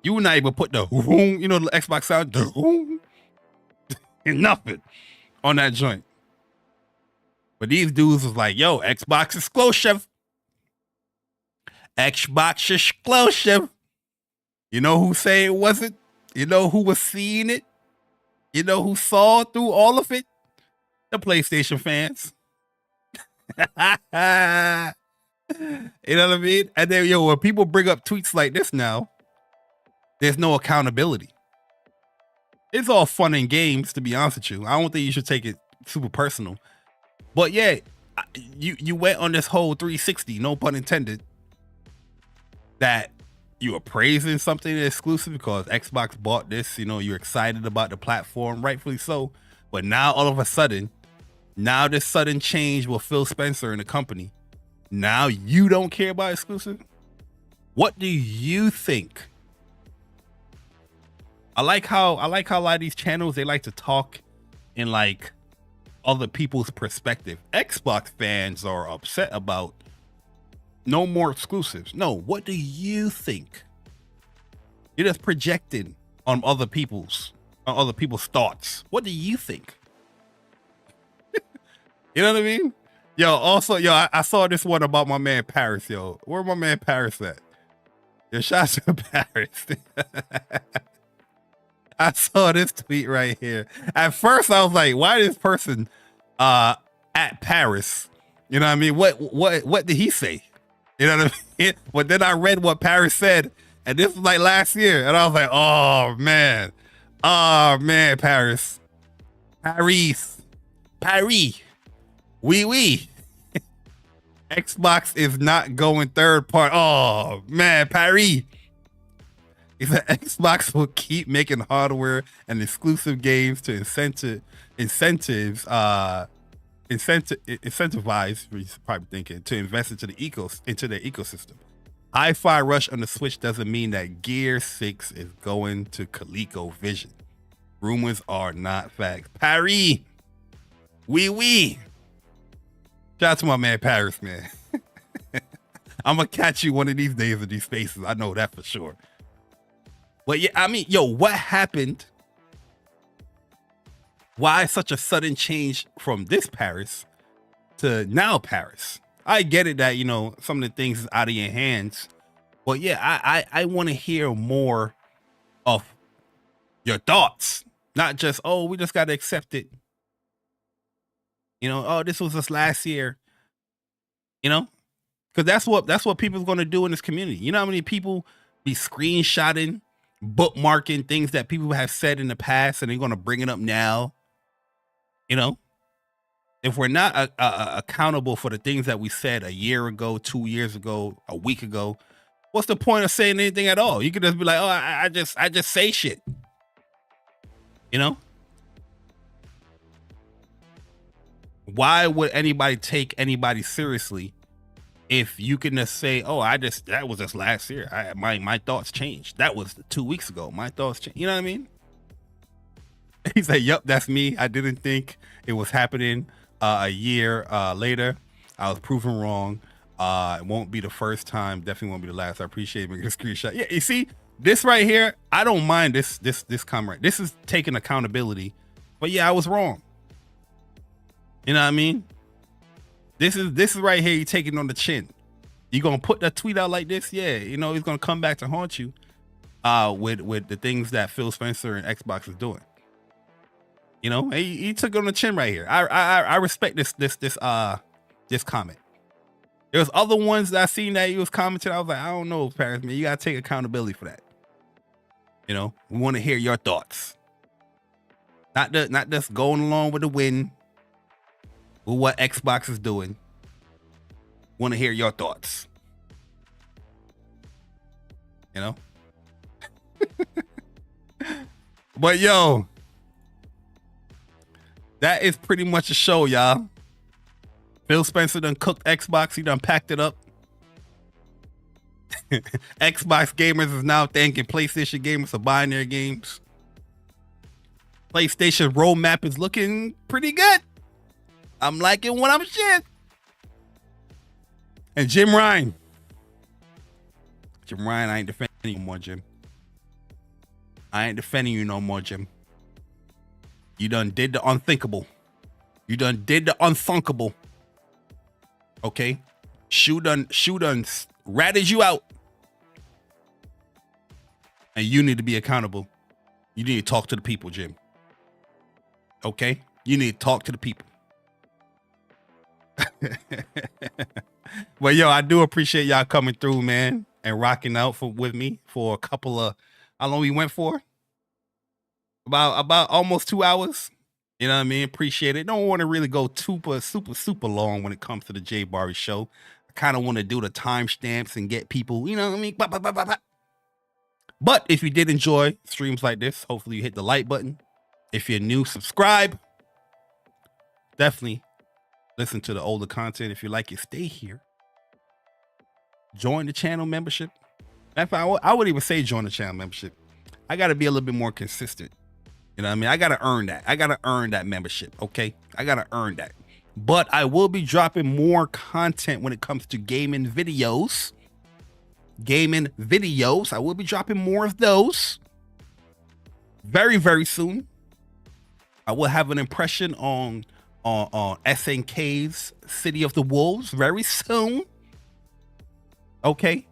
You would not even put the the Xbox sound, and nothing on that joint. But these dudes was like, yo, Xbox exclusive. Xbox exclusive. You know who say it wasn't? You know who was seeing it? You know who saw through all of it? The PlayStation fans. You know what I mean? And then, when people bring up tweets like this now, there's no accountability. It's all fun and games, to be honest with you. I don't think you should take it super personal. But yeah, you went on this whole 360, no pun intended, that you were praising something exclusive because Xbox bought this, you're excited about the platform, rightfully so. But now all of a sudden, this sudden change with Phil Spencer in the company, Now you don't care about exclusive? What do you think? I like how a lot of these channels, they like to talk in like other people's perspective. Xbox fans are upset about no more exclusives. No, what do you think? You're just projecting on other people's thoughts. What do you think? You know what I mean? Yo, also, yo, I saw this one about my man Paris, yo. Where my man Paris at? Yo, shout out to Paris. I saw this tweet right here. At first, I was like, why this person at Paris? You know what I mean? What did he say? You know what I mean? But then I read what Paris said, and this was like last year, and I was like, oh man, Paris, oui. Xbox is not going third party. Oh man, Paris. He said Xbox will keep making hardware and exclusive games to incentivize. He's probably thinking to invest into their ecosystem. Hi-Fi Rush on the Switch doesn't mean that Gear 6 is going to ColecoVision. Rumors are not facts. Paris, oui. Shout out to my man Paris, man. I'm gonna catch you one of these days in these spaces. I know that for sure. But yeah, I mean, yo, what happened? Why such a sudden change from this Paris to now Paris? I get it that, you know, some of the things is out of your hands. But yeah, I want to hear more of your thoughts. Not just, oh, we just got to accept it. You know, oh, this was just last year. You know? Because that's what people's going to do in this community. You know how many people be screenshotting, bookmarking things that people have said in the past, and they're going to bring it up now? You know? If we're not accountable for the things that we said a year ago, 2 years ago, a week ago, what's the point of saying anything at all? You could just be like, oh, I just say shit. You know? Why would anybody take anybody seriously if you can just say, oh, that was just last year. My thoughts changed. That was 2 weeks ago. My thoughts changed. You know what I mean? He said, yep, that's me. I didn't think it was happening a year later. I was proven wrong. It won't be the first time. Definitely won't be the last. I appreciate making a screenshot. Yeah, you see, this right here, I don't mind this comment. This is taking accountability. But yeah, I was wrong. You know what I mean? This is right here, you taking on the chin. You gonna put that tweet out like this? Yeah, you know, he's gonna come back to haunt you with the things that Phil Spencer and Xbox is doing. You know, he took it on the chin right here. I respect this comment. There's other ones that I seen that he was commenting. I was like, I don't know, Paris, man. You gotta take accountability for that. You know, we want to hear your thoughts. Not just going along with the wind with what Xbox is doing. Want to hear your thoughts. You know? But yo, that is pretty much a show, y'all. Phil Spencer done cooked Xbox. He done packed it up. Xbox gamers is now thanking PlayStation gamers for buying their games. PlayStation roadmap is looking pretty good. I'm liking what I'm seeing. And Jim Ryan, I ain't defending you no more, Jim. I ain't defending you no more, Jim. You done did the unthinkable. You done did the unthunkable. Okay? Shoe done ratted you out. And you need to be accountable. You need to talk to the people, Jim. Okay? You need to talk to the people. Well, yo, I do appreciate y'all coming through, man, and rocking out with me for a couple of, how long we went for? About almost 2 hours. You know what I mean? Appreciate it. Don't want to really go super long when it comes to the JayBari show. I kind of want to do the timestamps and get people, you know what I mean? But if you did enjoy streams like this, hopefully you hit the like button. If you're new, subscribe. Definitely listen to the older content. If you like it, stay here. join the channel membership. In fact, I would even say join the channel membership. I got to be a little bit more consistent. You know what I mean? I got to earn that. I got to earn that membership. Okay. I got to earn that. But I will be dropping more content when it comes to gaming videos. I will be dropping more of those very, very soon. I will have an impression on SNK's City of the Wolves very soon. Okay.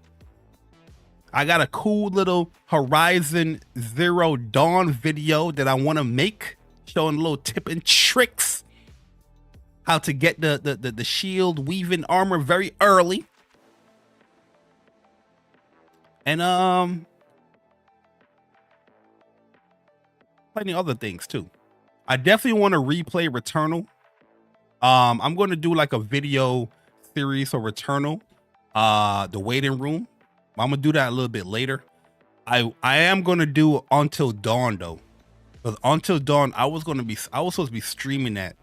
I got a cool little Horizon Zero Dawn video that I want to make, showing a little tip and tricks how to get the shield weaving armor very early. And plenty other things too. I definitely want to replay Returnal. I'm going to do like a video series for Returnal, the waiting room. I'm gonna do that a little bit later. I am gonna do Until Dawn though, because Until Dawn I was supposed to be streaming that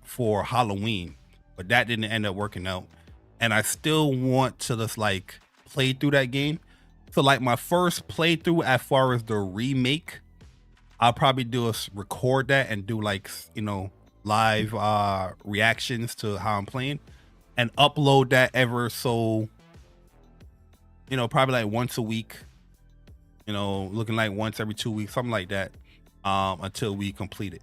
for Halloween, but that didn't end up working out. And I still want to just like play through that game. So like my first playthrough as far as the remake, I'll probably record that and do like, you know, live reactions to how I'm playing and upload that ever so, you know, probably like once a week, you know, looking like once every 2 weeks, something like that, until we complete it.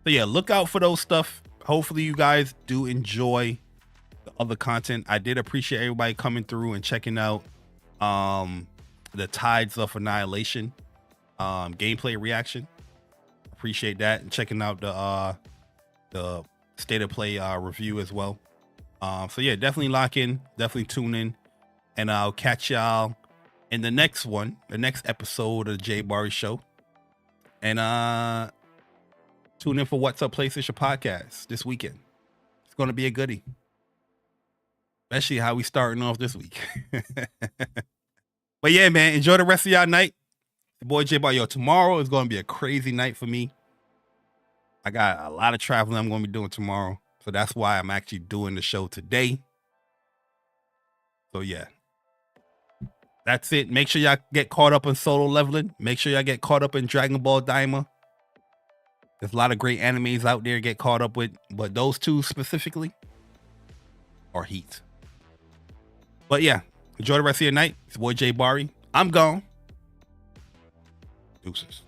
So yeah, look out for those stuff. Hopefully you guys do enjoy the other content. I did appreciate everybody coming through and checking out the Tides of Annihilation gameplay reaction. Appreciate that, and checking out the State of Play review as well. So yeah, definitely lock in, definitely tune in. And I'll catch y'all in the next one, the next episode of the JayBari Show. And tune in for What's Up PlayStation podcast this weekend. It's going to be a goodie. Especially how we starting off this week. But yeah, man, enjoy the rest of y'all night. The boy JayBari. Yo, tomorrow is going to be a crazy night for me. I got a lot of traveling I'm going to be doing tomorrow. So that's why I'm actually doing the show today. So yeah. That's it. Make sure y'all get caught up in solo leveling. Make sure y'all get caught up in Dragon Ball Daima. There's a lot of great animes out there to get caught up with, but those two specifically are heat. But yeah, enjoy the rest of your night. It's your boy JayBari. I'm gone. Deuces.